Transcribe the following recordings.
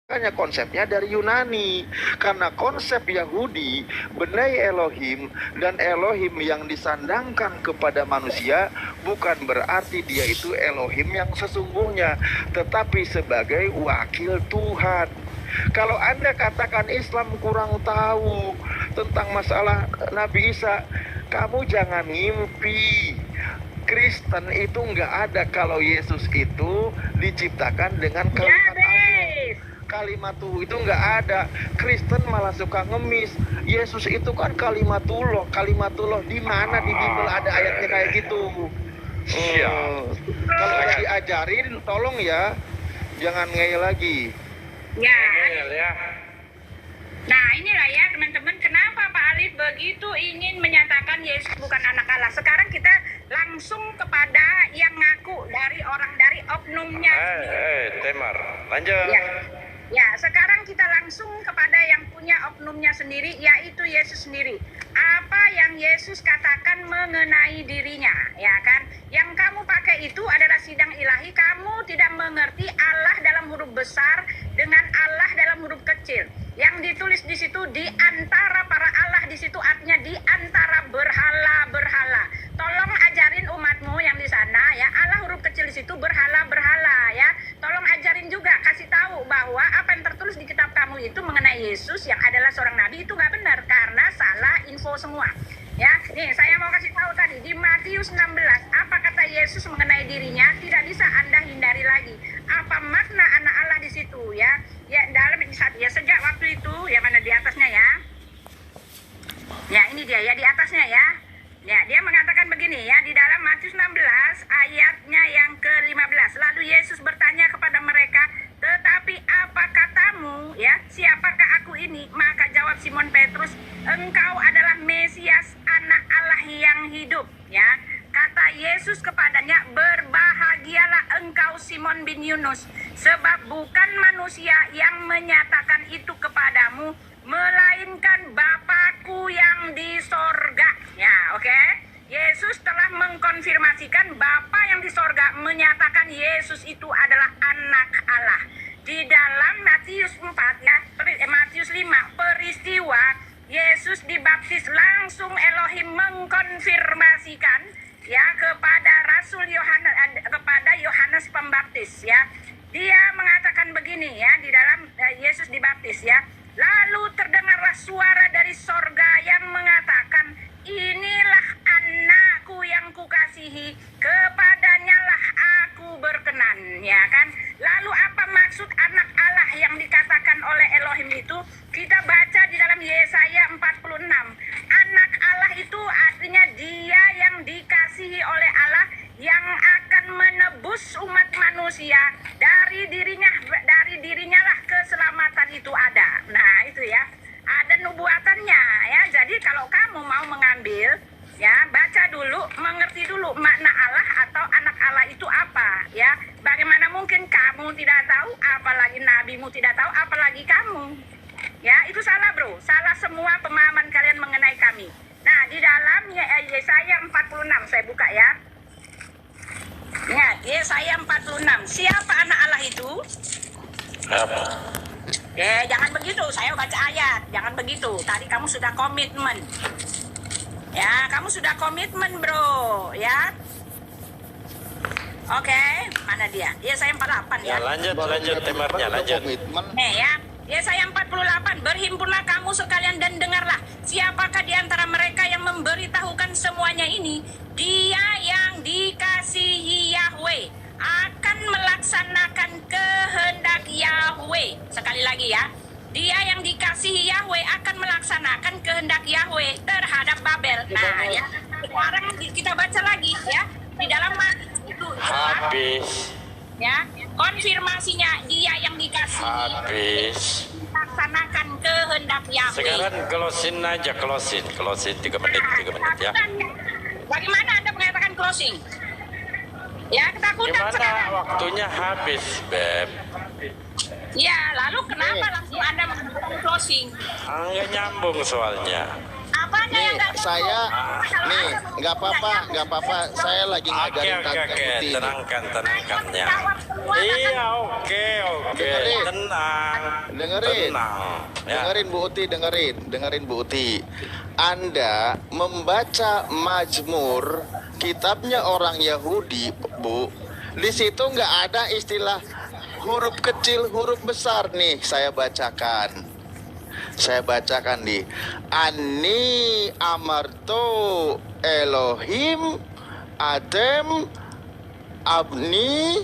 Makanya konsepnya dari Yunani. Karena konsep Yahudi, benai Elohim dan Elohim yang disandangkan kepada manusia bukan berarti dia itu Elohim yang sesungguhnya, tetapi sebagai wakil Tuhan. Kalau Anda katakan Islam kurang tahu tentang masalah Nabi Isa, kamu jangan ngimpi. Kristen itu nggak ada kalau Yesus itu diciptakan dengan kalimat Allah. Kalimat itu nggak ada. Kristen malah suka ngemis. Yesus itu kan kalimatullah. Kalimatullah di mana di Bible ada ayatnya kayak gitu? Kalau diajarin, tolong ya, jangan ngeyel lagi. Ya. Nah inilah ya teman-teman, kenapa Pak Alif begitu ingin menyatakan Yesus bukan anak Allah. Sekarang kita langsung kepada yang ngaku dari orang dari oknumnya. Temar, lanjut. Ya, sekarang kita langsung kepada yang punya oknumnya sendiri, yaitu Yesus sendiri. Apa yang Yesus katakan mengenai dirinya, ya kan? Yang kamu pakai itu adalah sidang ilahi. Kamu tidak mengerti Allah dalam huruf besar dengan Allah dalam huruf kecil. Yang ditulis di situ di antara para Allah, di situ artinya di antara berhala-berhala. Tolong ajarin umatmu yang di sana ya, Allah huruf kecil di situ berhala-berhala ya. Tolong ajarin juga, kasih tahu bahwa apa yang tertulis di kitab kamu itu mengenai Yesus yang adalah seorang nabi itu nggak benar karena salah info semua. Ya, nih saya mau kasih tahu tadi di Matius 16 apa kata Yesus mengenai dirinya, tidak bisa Anda hindari lagi. Apa makna anak Allah di situ ya? Ya dalam ya sejak waktu itu ya, mana di atasnya ya? Ya ini dia ya di atasnya ya. Ya, dia mengatakan begini ya di dalam Matius 16 ayatnya yang ke-15. Lalu Yesus bertanya kepada mereka, "Tetapi apa katamu ya? Siapakah aku ini?" Maka jawab Simon Petrus, "Engkau adalah Mesias, anak Allah yang hidup." Ya. Kata Yesus kepadanya, "Berbahagialah engkau Simon bin Yunus, sebab bukan manusia yang menyatakan itu kepadamu, melainkan Bapakku yang di sorga." Ya, oke. Yesus telah mengkonfirmasikan Bapa yang di sorga menyatakan Yesus itu adalah anak Allah. Di dalam Matius 4 ya, Matius 5 peristiwa Yesus dibaptis, langsung Elohim mengkonfirmasikan ya kepada Rasul Yohanes, kepada Yohanes Pembaptis ya. Dia mengatakan begini ya di dalam Yesus dibaptis ya. Lalu terdengarlah suara dari sorga yang mengatakan, "Inilah anakku yang kukasihi, kepadanyalah aku berkenan." Ya kan? Lalu apa maksud anak Allah yang dikatakan oleh Elohim itu? Kita baca di dalam Yesaya 46. Anak Allah itu artinya dia yang dikasihi oleh Allah, yang akan menebus umat manusia dari dirinya lah keselamatan itu ada. Nah itu ya, ada nubuatannya ya. Jadi kalau kamu mau mengambil ya, baca dulu, mengerti dulu makna Allah atau anak Allah itu apa ya. Bagaimana mungkin kamu tidak tahu, apalagi nabimu tidak tahu, apalagi kamu ya. Itu salah bro, salah semua pemahaman kalian mengenai kami. Nah di dalam Yesaya 46 saya buka ya. Ya, Yesaya 46. Siapa anak Allah itu? Apa? Jangan begitu, saya baca ayat. Jangan begitu, tadi kamu sudah komitmen. Ya, kamu sudah komitmen bro, ya. Oke, mana dia? Yesaya 48 ya. Lanjut temarnya, lanjut. Nih ya, Yesaya 48. "Berhimpunlah kamu sekalian dan dengarlah. Siapakah di antara mereka yang memberitahukan semuanya ini? Dia yang dikasihi Yahweh akan melaksanakan kehendak Yahweh." Sekali lagi ya. Dia yang dikasihi Yahweh akan melaksanakan kehendak Yahweh terhadap Babel. Nah ya, sekarang kita baca lagi ya. Di dalam itu Habis. ya, konfirmasinya dia yang dikasihi Habis. melaksanakan kehendak Yahweh. Sekarang closing aja, closing 3 menit ya. Bagaimana Anda mengatakan closing? Ya, ketakutan Gimana sekarang. waktunya habis, Beb? Ya, lalu kenapa langsung Anda mengatakan closing? Nggak nyambung soalnya. Apanya yang nggak Saya Kalau nih Anda mau nggak apa-apa, saya lagi ngajarin Oke, Kak Putih. tenangkannya. jawab semua, Iya, oke, Dengerin. tenang. dengerin. Tenang. Ya. Dengerin Bu Uti, dengerin Bu Uti. Anda membaca Mazmur, kitabnya orang Yahudi, Bu. Di situ nggak ada istilah huruf kecil, huruf besar nih. Saya bacakan nih. Ani amarto Elohim Adem Abni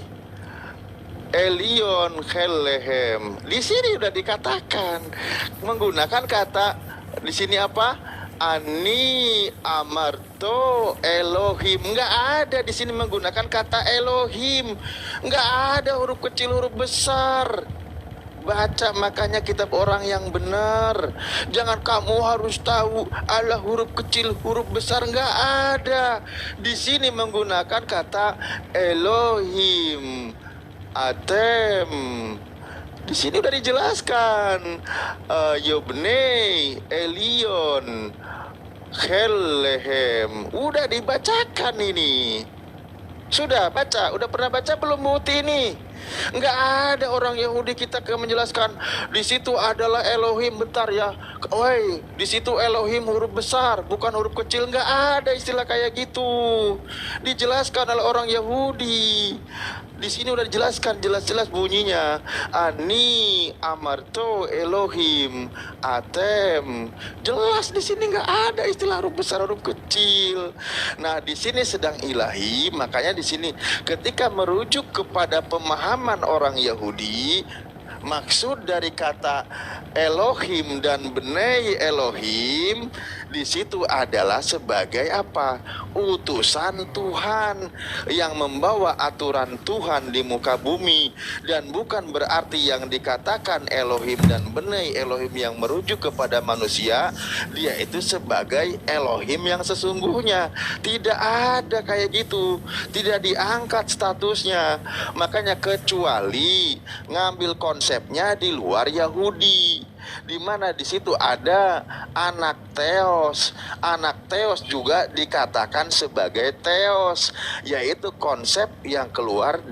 Elion Helehem. Di sini udah dikatakan menggunakan kata di sini apa? Ani amarto Elohim. Nggak ada di sini menggunakan kata Elohim. Nggak ada huruf kecil, huruf besar. Baca makanya kitab orang yang benar. Jangan kamu harus tahu Allah huruf kecil, huruf besar, nggak ada. Di sini menggunakan kata Elohim. Atem. Di sini udah dijelaskan. Yobnei, Elion, Helehem. Udah dibacakan ini. Sudah baca, udah pernah baca belum Muti ini? Nggak ada orang Yahudi kita menjelaskan di situ adalah Elohim. Bentar ya, woi, di situ Elohim huruf besar, bukan huruf kecil. Nggak ada istilah kayak gitu. Dijelaskan oleh orang Yahudi. Di sini udah dijelaskan jelas-jelas bunyinya. Ani amarto Elohim Atem. Jelas di sini nggak ada istilah huruf besar, huruf kecil. Nah, di sini sedang ilahi, makanya di sini ketika merujuk kepada pemahaman orang Yahudi, maksud dari kata Elohim dan Benei Elohim di situ adalah sebagai apa? Utusan Tuhan yang membawa aturan Tuhan di muka bumi, dan bukan berarti yang dikatakan Elohim dan Benei Elohim yang merujuk kepada manusia dia itu sebagai Elohim yang sesungguhnya. Tidak ada kayak gitu, tidak diangkat statusnya. Makanya kecuali ngambil konsepnya di luar Yahudi, di mana di situ ada anak teos. Anak teos juga dikatakan sebagai teos, yaitu konsep yang keluar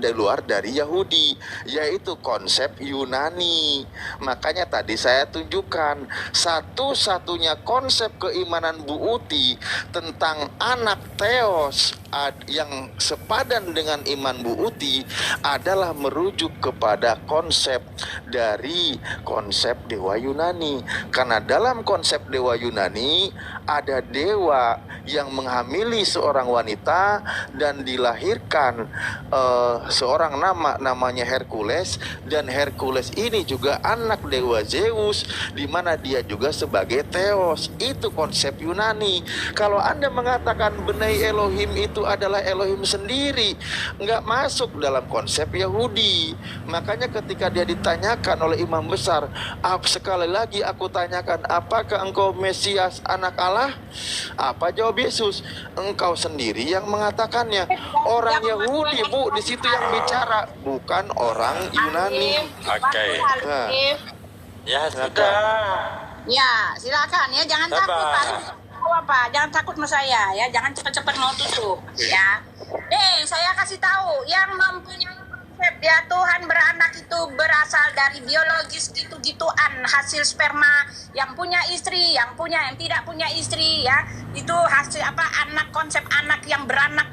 dari Yahudi, yaitu konsep Yunani. Makanya tadi saya tunjukkan satu-satunya konsep keimanan Bu Uti tentang anak teos yang sepadan dengan iman Bu Uti adalah merujuk kepada konsep dari konsep dewa Yunani. Karena dalam konsep dewa Yunani ada dewa yang menghamili seorang wanita dan dilahirkan seorang namanya Hercules, dan Hercules ini juga anak dewa Zeus, di mana dia juga sebagai teos. Itu konsep Yunani. Kalau Anda mengatakan Benei Elohim itu adalah Elohim sendiri, nggak masuk dalam konsep Yahudi. Makanya ketika dia ditanyakan oleh imam besar, sekali lagi aku tanyakan, apakah engkau Mesias anak Allah? Apa jawab Yesus? Engkau sendiri yang mengatakannya. Orang Yahudi, Bu, di situ yang bicara, bukan orang Yunani. Oke. Nah, Ya sudah. Ya, silakan ya, jangan Sabar. takut Pak. Apa? Jangan takut sama saya ya, jangan cepat-cepat mau tutup ya. Saya kasih tahu yang mempunyai konsep ya Tuhan beranak itu berasal dari biologis gitu-gituan, hasil sperma, yang punya istri, yang tidak punya istri ya. Itu hasil apa? Anak, konsep anak yang beranak.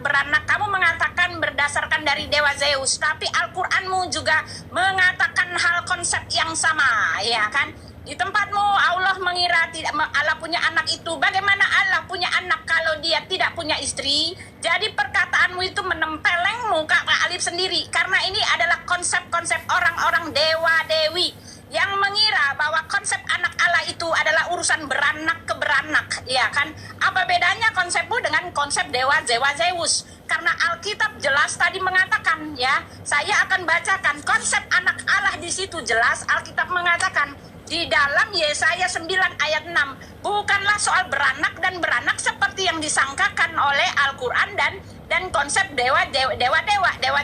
Kamu mengatakan berdasarkan dari dewa Zeus, tapi Al-Qur'anmu juga mengatakan hal konsep yang sama ya kan? Di tempatmu Allah mengira tidak Allah punya anak itu. Bagaimana Allah punya anak kalau dia tidak punya istri? Jadi perkataanmu itu menempelengmu Kak Alif sendiri. Karena ini adalah konsep-konsep orang-orang dewa-dewi yang mengira bahwa konsep anak Allah itu adalah urusan beranak ke beranak, ya kan? Apa bedanya konsepmu dengan konsep dewa Zeus? Karena Alkitab jelas tadi mengatakan ya, saya akan bacakan konsep anak Allah di situ jelas. Alkitab mengatakan di dalam Yesaya 9 ayat 6, bukanlah soal beranak dan beranak seperti yang disangkakan oleh Al-Quran dan konsep dewa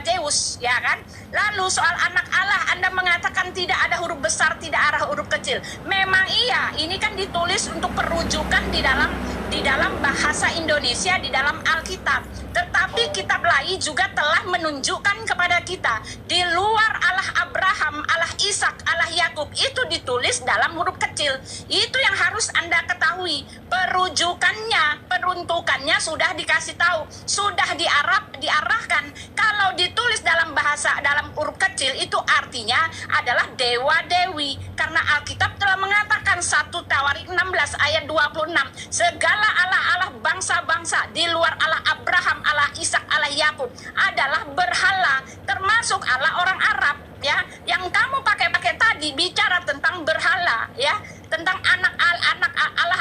Zeus, ya kan? Lalu soal anak Allah, Anda mengatakan tidak ada huruf besar, tidak ada huruf kecil. Memang iya, ini kan ditulis untuk perujukan di dalam di dalam bahasa Indonesia di dalam Alkitab. Tetapi kitab lain juga telah menunjukkan kepada kita di luar Allah Abraham, Allah Ishak, Allah Yakub itu ditulis dalam huruf kecil. Itu yang harus Anda ketahui. Perujukannya, peruntukannya sudah dikasih tahu, sudah diarahkan. Kalau ditulis dalam bahasa dalam huruf kecil itu artinya adalah dewa dewi, karena Alkitab telah mengatakan 1 Tawarik 16 ayat 26, segala Allah-Allah bangsa-bangsa di luar Allah Abraham, Allah Ishak, Allah Yakub adalah berhala, termasuk Allah orang Arab, ya. Yang kamu pakai tadi bicara tentang berhala, ya, tentang anak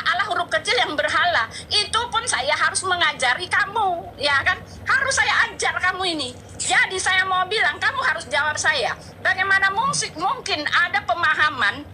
Allah huruf kecil yang berhala. Itu pun saya harus mengajari kamu, ya kan? Harus saya ajar kamu ini. Jadi saya mau bilang, kamu harus jawab saya. Bagaimana mungkin ada pemahaman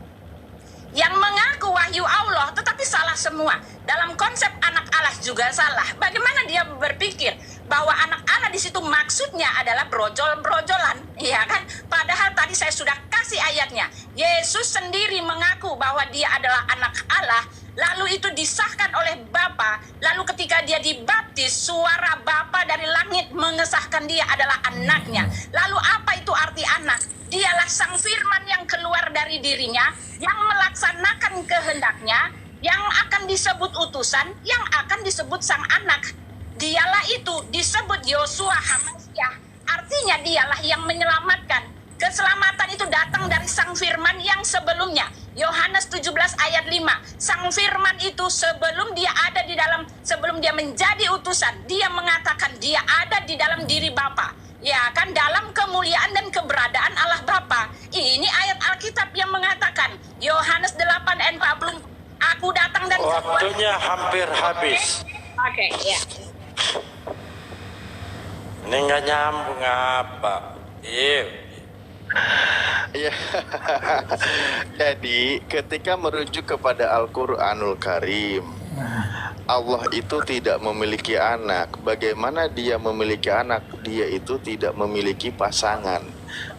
yang mengaku wahyu Allah tetapi salah semua. Dalam konsep anak Allah juga salah. Bagaimana dia berpikir bahwa anak Allah di situ maksudnya adalah brojol-brojolan, ya kan? Padahal tadi saya sudah kasih ayatnya. Yesus sendiri mengaku bahwa dia adalah anak Allah, lalu itu disahkan oleh Bapa. Lalu ketika dia dibaptis, suara Bapa dari langit mengesahkan dia adalah anaknya. Lalu apa itu arti anak? Dialah sang firman yang keluar dari dirinya, yang melaksanakan kehendaknya, yang akan disebut utusan, yang akan disebut sang anak. Dialah itu disebut Yosua Hamasyah. Artinya dialah yang menyelamatkan. Keselamatan itu datang dari sang firman yang sebelumnya. Yohanes 17 ayat 5. Sang firman itu sebelum dia menjadi utusan, dia mengatakan dia ada di dalam diri Bapa. Ya kan, dalam kemuliaan dan keberadaan Allah Bapa. Ini ayat Alkitab yang mengatakan, Yohanes 8 ayat 40, aku datang dan Waktunya hampir habis. Oke, ya. Ini nggak nyambung apa? Iya. Ya. Jadi ketika merujuk kepada Al-Qur'anul Karim, Allah itu tidak memiliki anak. Bagaimana dia memiliki anak? Dia itu tidak memiliki pasangan.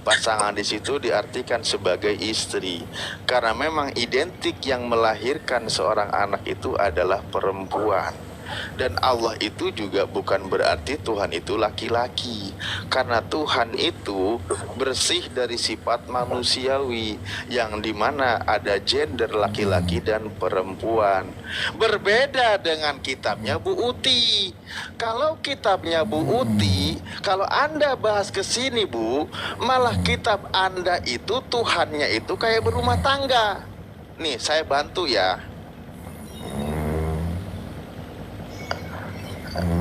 Pasangan di situ diartikan sebagai istri. Karena memang identik yang melahirkan seorang anak itu adalah perempuan. Dan Allah itu juga bukan berarti Tuhan itu laki-laki, karena Tuhan itu bersih dari sifat manusiawi, yang dimana ada gender laki-laki dan perempuan. Berbeda dengan kitabnya Bu Uti. Kalau kitabnya Bu Uti, kalau Anda bahas ke sini Bu, malah kitab Anda itu Tuhannya itu kayak berumah tangga. Nih saya bantu ya.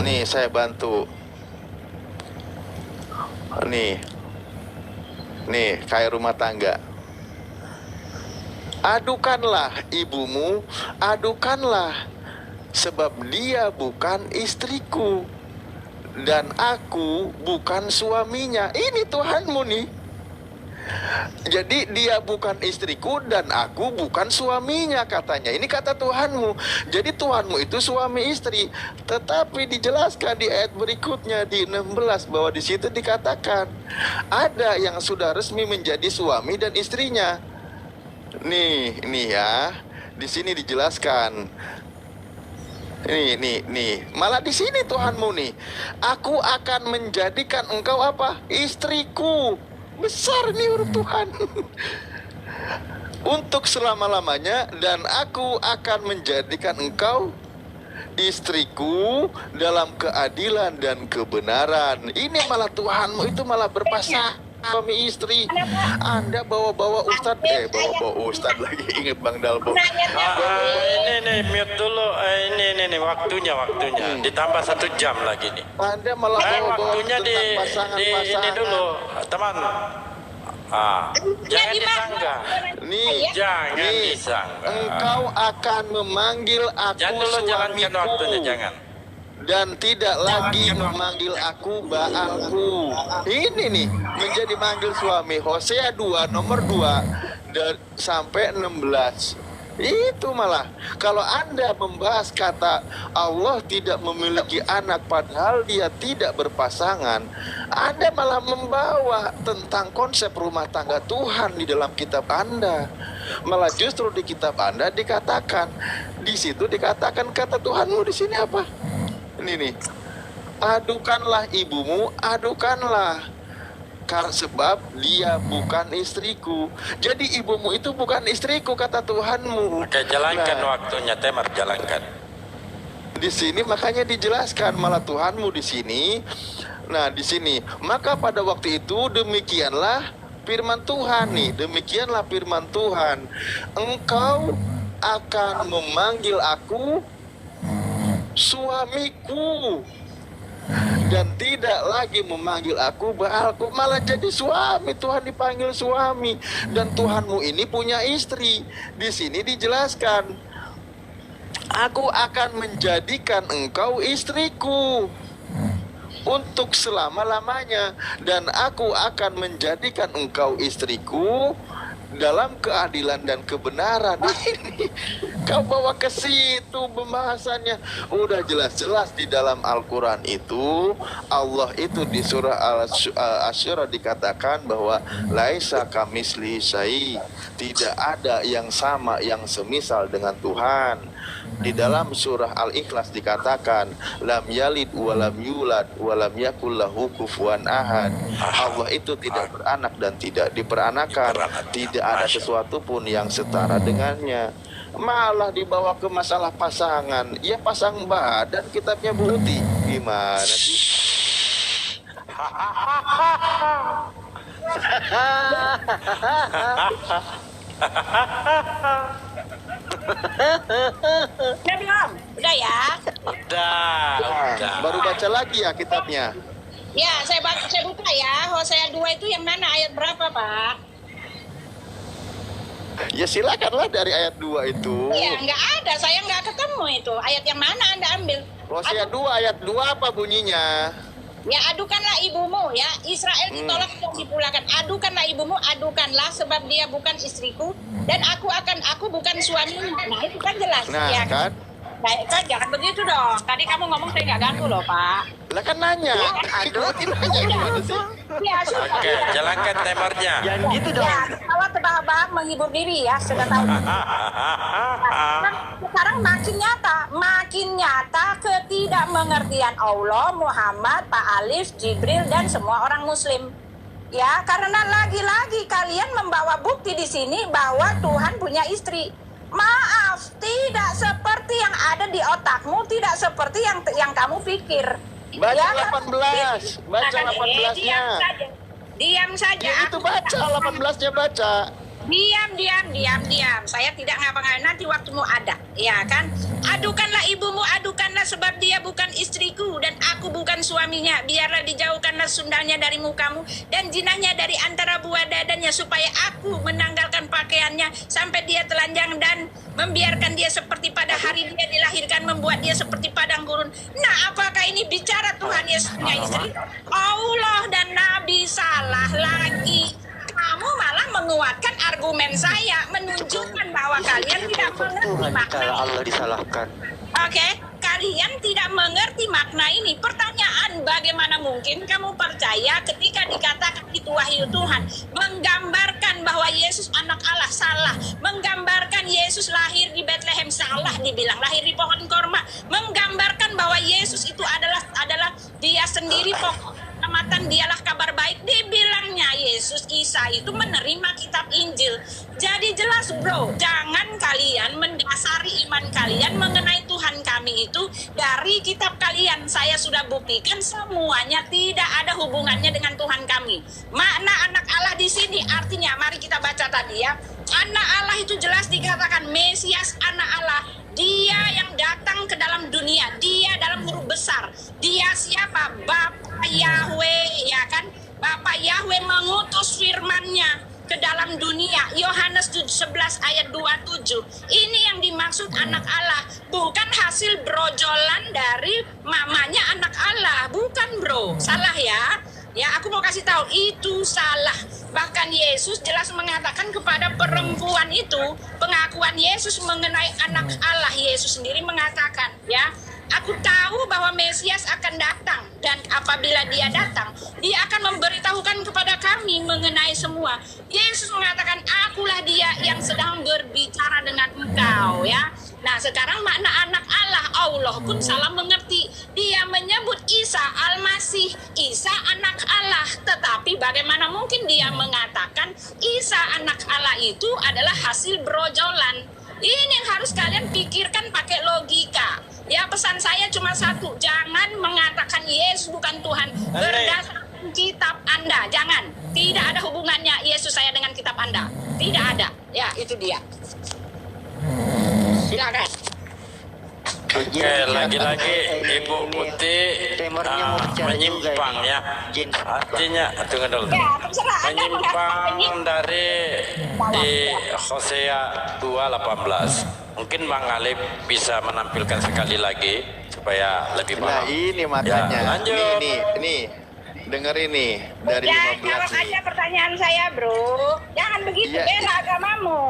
Nih saya bantu. Nih kayak rumah tangga. Adukanlah ibumu, adukanlah, sebab dia bukan istriku dan aku bukan suaminya. Ini Tuhanmu nih. Jadi dia bukan istriku dan aku bukan suaminya, katanya. Ini kata Tuhanmu. Jadi Tuhanmu itu suami istri. Tetapi dijelaskan di ayat berikutnya di 16 bahwa di situ dikatakan ada yang sudah resmi menjadi suami dan istrinya. Nih ya. Di sini dijelaskan. Nih. Malah di sini Tuhanmu nih. Aku akan menjadikan engkau apa? Istriku. Besar nih huruf Tuhan. Untuk selama-lamanya, dan aku akan menjadikan engkau istriku dalam keadilan dan kebenaran. Ini malah Tuhanmu itu malah berpasangan suami istri. Anda bawa-bawa Ustadz, bawa-bawa Ustadz lagi, inget Bang Dalbo. Ini mute dulu. Ini waktunya. Ditambah 1 jam lagi nih. Anda malah bawa-bawa Waktunya di pasangan-pasangan. ini dulu, teman. Jangan disanggah. Jangan disanggah. Engkau akan memanggil aku Jangan dulu jalankan waktunya, suamiku, jangan. dan tidak lagi memanggil aku baalku. Ini nih menjadi manggil suami. Hosea 2 nomor 2 sampai 16. Itu malah kalau Anda membahas kata Allah tidak memiliki anak padahal dia tidak berpasangan, Anda malah membawa tentang konsep rumah tangga Tuhan di dalam kitab Anda. Malah justru di kitab Anda dikatakan, di situ dikatakan kata Tuhanmu di sini apa? Ini nih, adukanlah ibumu, adukanlah, karena sebab dia bukan istriku. Jadi ibumu itu bukan istriku kata Tuhanmu. Oke, jalankan Nah, waktunya, Temar, jalankan. di sini makanya dijelaskan malah Tuhanmu di sini. Nah, di sini, maka pada waktu itu demikianlah firman Tuhan nih, demikianlah firman Tuhan. Engkau akan memanggil aku suamiku dan tidak lagi memanggil aku Baalku, malah jadi suami. Tuhan dipanggil suami, dan Tuhanmu ini punya istri. Di sini dijelaskan, aku akan menjadikan engkau istriku untuk selama-lamanya, dan aku akan menjadikan engkau istriku dalam keadilan dan kebenaran. Ini kau bawa ke situ pembahasannya. Udah jelas-jelas di dalam Al-Quran itu, Allah itu di surah Al-Asyura dikatakan bahwa laisa kamisli syai, tidak ada yang sama, yang semisal dengan Tuhan. Di dalam surah Al-Ikhlas dikatakan lam yalid walam yulad walam yakul lahu kufuwan ahad. Allah itu tidak beranak dan tidak diperanakan, tidak ada sesuatu pun yang setara dengannya. Malah dibawa ke masalah pasangan, ya pasang badan kitabnya Bu Uti. Gimana sih? Udah belum? Udah ya? Udah. Baru baca lagi ya kitabnya. Ya, saya buka ya. Hosea 2 itu yang mana, ayat berapa, Pak? Ya silakanlah dari ayat 2 itu. Iya, nggak ada. Saya nggak ketemu itu. Ayat yang mana Anda ambil? Hosea 2 ayat 2 apa bunyinya? Ya, adukanlah ibumu ya. Israel ditolak dan dipulangkan. Adukanlah ibumu, adukanlah, sebab dia bukan istriku dan aku bukan suaminya. Nah, itu kan jelas. Nah, Ya kan? Nah, kan jangan begitu dong. Tadi kamu ngomong saya nggak ganggu loh, Pak. Lah kan nanya. Aduh, nanya gimana sih? Ya, sudah. Oke, jalankan Temarnya. Jangan gitu dong. Ya, kalau tebak-tebak menghibur diri ya, sudah tahu. Sekarang makin nyata ketidakmengertian Allah, Muhammad, Pak Alif, Jibril, dan semua orang Muslim. Ya, karena lagi-lagi kalian membawa bukti di sini bahwa Tuhan punya istri. Maaf, tidak seperti yang ada di otakmu, tidak seperti yang kamu pikir. Baca Ya, 18. Baca 18-nya. Diam saja. Ya itu Aku baca tidak 18-nya baca. Diam. Saya tidak ngapa-ngapain, nanti waktumu ada, ya kan? Adukanlah ibumu, adukanlah, sebab dia bukan istriku dan aku bukan suaminya. Biarlah dijauhkanlah sundalnya dari mukamu dan jinahnya dari antara buah dadanya, supaya aku menanggalkan pakaiannya sampai dia telanjang dan membiarkan dia seperti pada hari dia dilahirkan, membuat dia seperti padang gurun. Nah, apakah ini bicara Tuhan Yesus punya istri? Allah dan Nabi salah lagi. Kamu malah menguatkan argumen saya, menunjukkan bahwa kalian tidak mengerti Tuhan makna. kalau Allah disalahkan. Oke, kalian tidak mengerti makna ini. Pertanyaan, bagaimana mungkin kamu percaya ketika dikatakan itu wahyu Tuhan, menggambarkan bahwa Yesus anak Allah, salah. Menggambarkan Yesus lahir di Bethlehem, salah dibilang. Lahir di pohon korma. Menggambarkan bahwa Yesus itu adalah dia sendiri pokok keselamatan, dialah kabar baik. Dibilangnya Yesus Isa itu menerima kitab Injil. Jadi jelas bro, jangan kalian mendasari iman kalian mengenai Tuhan kami itu dari kitab kalian. Saya sudah buktikan semuanya tidak ada hubungannya dengan Tuhan kami. Makna anak Allah di sini artinya, mari kita baca tadi ya. Anak Allah itu jelas dikatakan Mesias, anak Allah. Dia yang datang ke dalam dunia, dia dalam huruf besar. Dia siapa? Bapa Yahweh, ya kan? Bapa Yahweh mengutus firman-Nya ke dalam dunia. Yohanes 11 ayat 27. Ini yang dimaksud anak Allah, bukan hasil brojolan dari mamanya anak Allah. Bukan bro, salah ya. Ya, aku mau kasih tahu itu salah. Bahkan Yesus jelas mengatakan kepada perempuan itu, pengakuan Yesus mengenai anak Allah. Yesus sendiri mengatakan, ya, aku tahu bahwa Mesias akan datang, dan apabila dia datang, dia akan memberitahukan kepada kami mengenai semua. Yesus mengatakan, akulah dia yang sedang tahu ya. Nah sekarang makna anak Allah, Allah pun salah mengerti. Dia menyebut Isa Al-Masih, Isa anak Allah. Tetapi bagaimana mungkin dia mengatakan Isa anak Allah itu adalah hasil brojolan? Ini yang harus kalian pikirkan pakai logika. Ya pesan saya cuma satu, jangan mengatakan Yesus bukan Tuhan berdasarkan kitab Anda. Jangan, tidak ada hubungannya Yesus saya dengan kitab Anda. Tidak ada. Ya itu dia. Silakan. Oke, lagi-lagi Ibu Putih menyimpang ya. Artinya, tunggu dulu. Menyimpang dari di Hosea 2:18. Mungkin Bang Alif bisa menampilkan sekali lagi supaya lebih Nah, paham. ini makanya. Ya, lanjut. Nih. Dengerin nih dari Ya, 15 jawab nih. aja pertanyaan saya, bro. Jangan begitu, Ya. bela agamamu.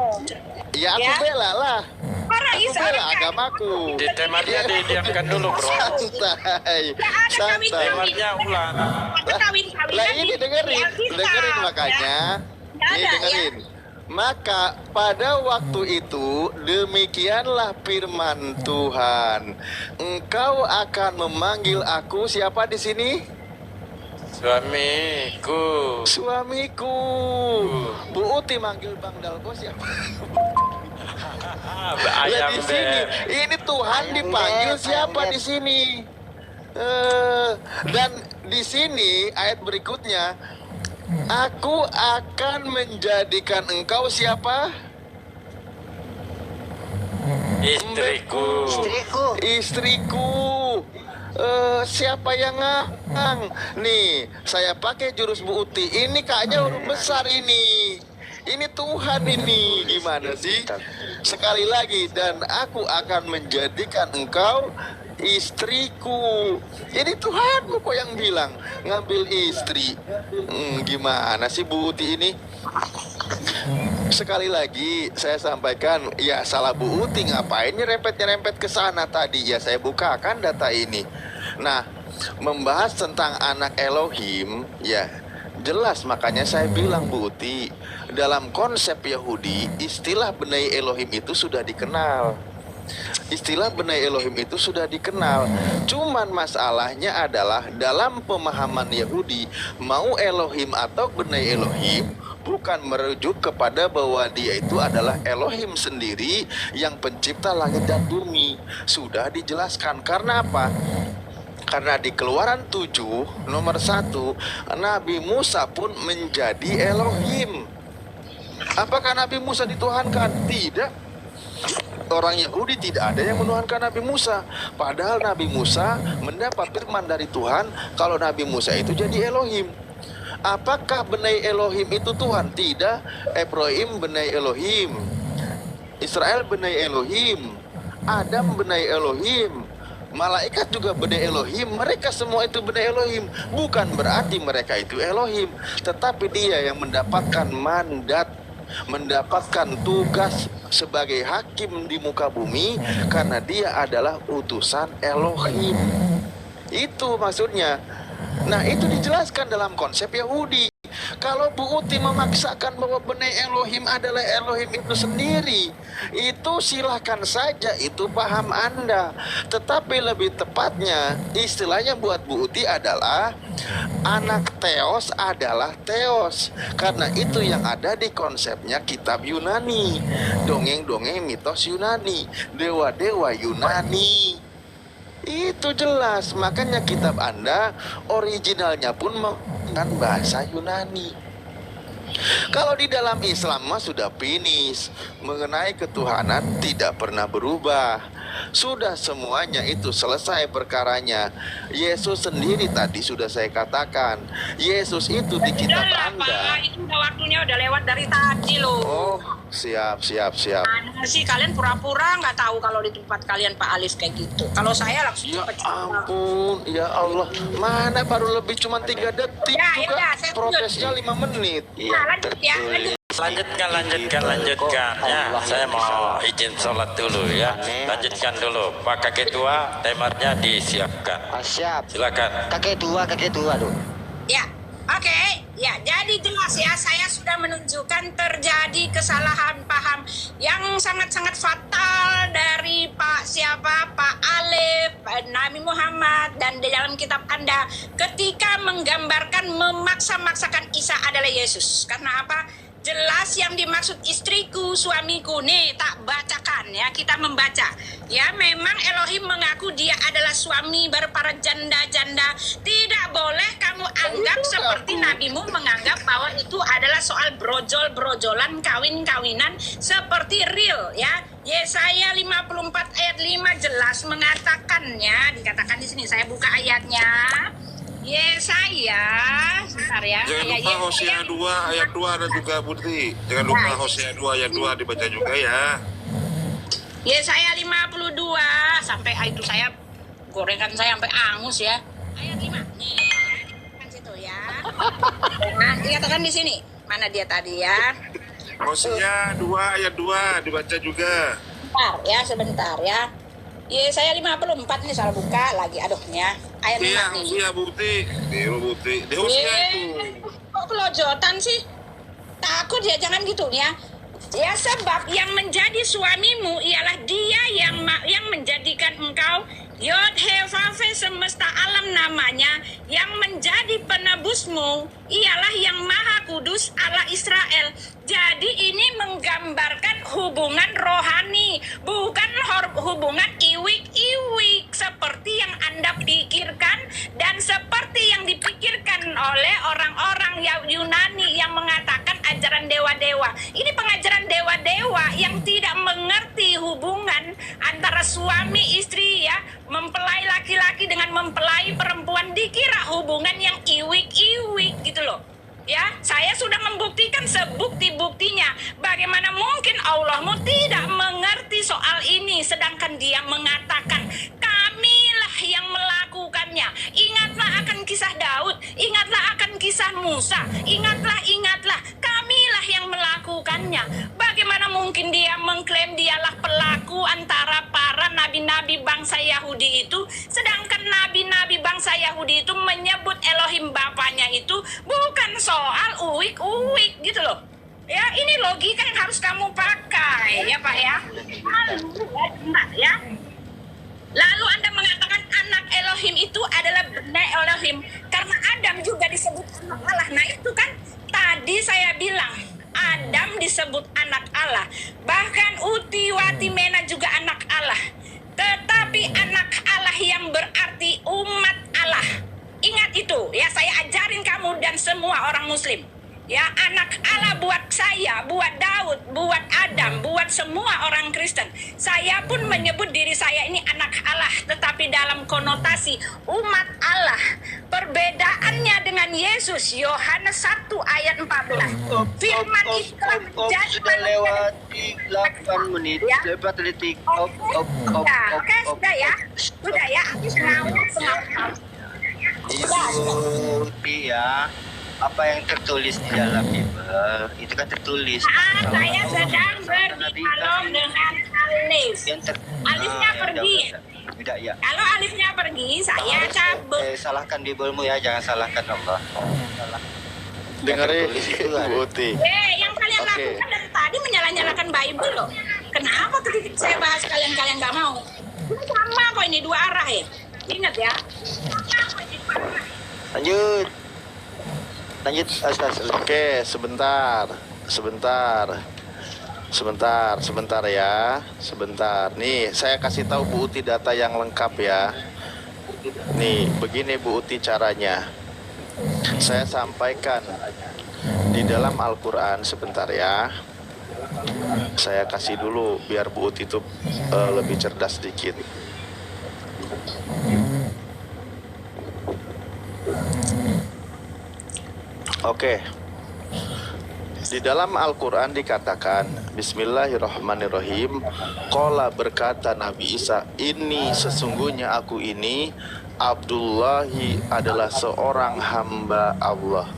Ya aku Ya. bela lah. Para Aku Isa, bela agamaku. Di tematnya didiamkan dulu, bro. Santai. Santai. Tematnya ulang. Lah ini dengerin makanya. Nih dengerin. Maka pada waktu itu demikianlah firman Tuhan. Engkau akan memanggil aku siapa di sini? Suamiku. Suamiku. Bu Uti manggil Bang Dalgo siapa? Lah Ayam di sini. Ini Tuhan dipanggil siapa di sini? Dan di sini ayat berikutnya, aku akan menjadikan engkau siapa? Istriku. Istriku. Siapa yang ngang? Nih, saya pakai jurus Bu Uti. Ini kayaknya huruf besar ini. Ini Tuhan ini. Gimana sih? Sekali lagi, dan aku akan menjadikan engkau istriku. Ini Tuhanmu kok yang bilang ngambil istri. Gimana sih Bu Uti ini? Sekali lagi saya sampaikan, ya salah Bu Uti, ngapain nyerempet ke sana tadi? Ya saya bukakan data ini. Nah, membahas tentang anak Elohim, ya jelas, makanya saya bilang Bu Uti, dalam konsep Yahudi istilah Benai Elohim itu sudah dikenal. Istilah Benai Elohim itu sudah dikenal. Cuman masalahnya adalah dalam pemahaman Yahudi, mau Elohim atau Benai Elohim bukan merujuk kepada bahwa dia itu adalah Elohim sendiri yang pencipta langit dan bumi. Sudah dijelaskan. Karena apa? Karena di Keluaran 7 nomor 1, Nabi Musa pun menjadi Elohim. Apakah Nabi Musa dituhankan? Tidak. Orang Yahudi tidak ada yang menuhankan Nabi Musa. Padahal Nabi Musa mendapat firman dari Tuhan kalau Nabi Musa itu jadi Elohim. Apakah Benai Elohim itu Tuhan? Tidak. Ephraim Benai Elohim, Israel Benai Elohim, Adam Benai Elohim, malaikat juga Benai Elohim. Mereka semua itu Benai Elohim. Bukan berarti mereka itu Elohim, tetapi dia yang mendapatkan mandat, mendapatkan tugas sebagai hakim di muka bumi, karena dia adalah utusan Elohim. Itu maksudnya. Nah, itu dijelaskan dalam konsep Yahudi. Kalau Bu Uti memaksakan bahwa Benai Elohim adalah Elohim itu sendiri, itu silahkan saja, itu paham Anda. Tetapi lebih tepatnya istilahnya buat Bu Uti adalah anak Theos adalah Theos. Karena itu yang ada di konsepnya kitab Yunani, dongeng-dongeng mitos Yunani, dewa-dewa Yunani. Itu jelas, makanya kitab Anda originalnya pun menggunakan bahasa Yunani. Kalau di dalam Islam mah sudah finish, mengenai ketuhanan tidak pernah berubah. Sudah semuanya itu selesai perkaranya. Yesus sendiri tadi sudah saya katakan, Yesus itu di kitab Anda. Itu udah waktunya, udah lewat dari tadi loh. Oh, siap. Mana sih kalian pura-pura nggak tahu kalau di tempat kalian Pak Alif kayak gitu. Kalau saya langsung Ya cepet. ampun, ya Allah, mana baru lebih cuma 3 detik Ya, juga, ya, saya protesnya 5 menit. Nah, lanjut ya, lanjut. Lanjutkan ya. Saya mau izin sholat dulu ya. Lanjutkan dulu. Pak Kakek Tua, tematnya disiapkan. Siap. Silakan. Kakek dua tuh. Ya, oke. Ya, jadi jelas ya, saya sudah menunjukkan terjadi kesalahan paham yang sangat-sangat fatal Muhammad dan di dalam kitab Anda ketika menggambarkan memaksa-maksakan Isa adalah Yesus. Karena apa? Jelas yang dimaksud istriku, suamiku. Nih, tak bacakan ya, kita membaca. Ya, memang Elohim mengaku dia adalah suami para janda-janda. Tidak boleh kamu anggap seperti nabimu menganggap bahwa itu adalah soal brojol-brojolan, kawin-kawinan seperti real ya. Yesaya 54 ayat 5 jelas mengatakannya, dikatakan di sini, saya buka ayatnya. Yesaya, sebentar ya. Jangan lupa Hosea 2 ayat 2 ada juga Budi. Jangan lupa Hosea 2 ayat 2 dibaca juga ya. Yesaya 52 sampai itu saya gorengan saya sampai angus ya. Ayat 5. Nih, kan situ ya. Nah, dikatakan di sini. Mana dia tadi ya? Hosea 2 ayat 2 dibaca juga. Sebentar ya. Yesaya 54 nih salah buka lagi aduhnya. Ayat 5 Iya, nih. Hosea Budi. Di Hosea itu. Kok kelojotan sih? Takut ya, jangan gitu ya. Ya sebab yang menjadi suamimu ialah dia yang menjadikan engkau Yod He Vav He semesta alam namanya, yang menjadi penebusmu ialah yang Maha Kudus Allah Israel. Jadi ini menggambarkan hubungan rohani, bukan hubungan iwik-iwik seperti yang Anda pikirkan dan seperti yang dipikirkan oleh orang-orang Yunani yang mengatakan ajaran dewa-dewa. Ini pengajaran dewa-dewa yang tidak mengerti hubungan antara suami istri ya, mempelai laki-laki dengan mempelai perempuan, dikira hubungan yang iwik-iwik gitu loh. Ya, saya sudah membuktikan sebukti-buktinya. Bagaimana mungkin Allahmu tidak mengerti soal ini, sedangkan dia mengatakan, kamilah yang melakukannya. Ingatlah akan kisah Daud, ingatlah akan kisah Musa, ingatlah, kamilah yang melakukannya. Bagaimana mungkin dia mengklaim dialah pelaku antara para nabi-nabi bangsa Yahudi itu, sedangkan nabi-nabi bangsa Yahudi itu menyebut Elohim Bapaknya itu bukan soal uwik-uwik gitu loh. Ya, ini logika yang harus kamu pakai ya Pak ya. Ya. Lalu Anda mengatakan anak Elohim itu adalah benar Elohim karena Adam juga disebut anak Allah. Nah itu kan tadi saya bilang Adam disebut anak Allah, bahkan Uti Wati Mena juga anak Allah. Tetapi anak Allah yang berarti umat Allah. Ingat itu ya, saya ajarin kamu dan semua orang muslim. Ya, anak Allah buat saya, buat Daud, buat Adam, buat semua orang Kristen. Saya pun menyebut diri saya ini anak Allah, tetapi dalam konotasi umat Allah. Perbedaannya dengan Yesus, Yohanes 1 ayat 14. Firman itu telah menjadi sudah lewati 8 menit. Ya. Lepas detik. Oke, sudah ya. Sudah ya, habis ngawur. Iya. Apa yang tertulis di dalam Bible itu kan tertulis. Saya sedang berdialog dengan Alif. Alifnya pergi. Tidak ya. Kalau Alifnya pergi, saya cabut. Salahkan Bible-mu ya, jangan salahkan Allah. Dengerin Bu Uti. Yang kalian lakukan dari tadi menyalah-nyalakan Bible loh. Kenapa ketika saya bahas kalian nggak mau? Ini sama kok, ini dua arah ya. Ingat ya. Lanjut, Astagfirullah. Oke, sebentar ya, sebentar. Nih, saya kasih tahu Bu Uti data yang lengkap ya. Nih, begini Bu Uti caranya. Saya sampaikan di dalam Al-Quran, sebentar ya. Saya kasih dulu biar Bu Uti itu lebih cerdas sedikit. Oke. Di dalam Al-Quran dikatakan, Bismillahirrahmanirrahim, Qala berkata Nabi Isa, ini sesungguhnya aku ini Abdullahi adalah seorang hamba Allah.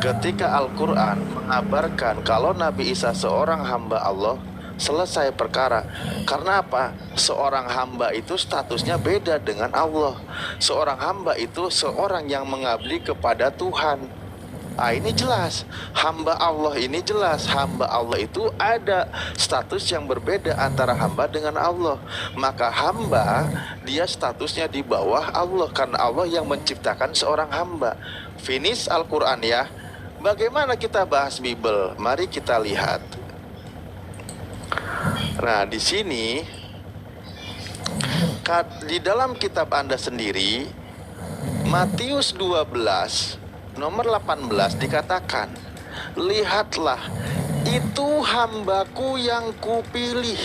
Ketika Al-Quran mengabarkan kalau Nabi Isa seorang hamba Allah, selesai perkara. Karena apa? Seorang hamba itu statusnya beda dengan Allah. Seorang hamba itu seorang yang mengabdi kepada Tuhan. Ini jelas, hamba Allah ini jelas, hamba Allah itu ada status yang berbeda antara hamba dengan Allah. Maka hamba, dia statusnya di bawah Allah, karena Allah yang menciptakan seorang hamba. Finish Al-Quran ya. Bagaimana kita bahas Bible? Mari kita lihat. Nah, di sini di dalam kitab Anda sendiri, Matius 12 nomor 18 dikatakan, lihatlah, itu hambaku yang kupilih,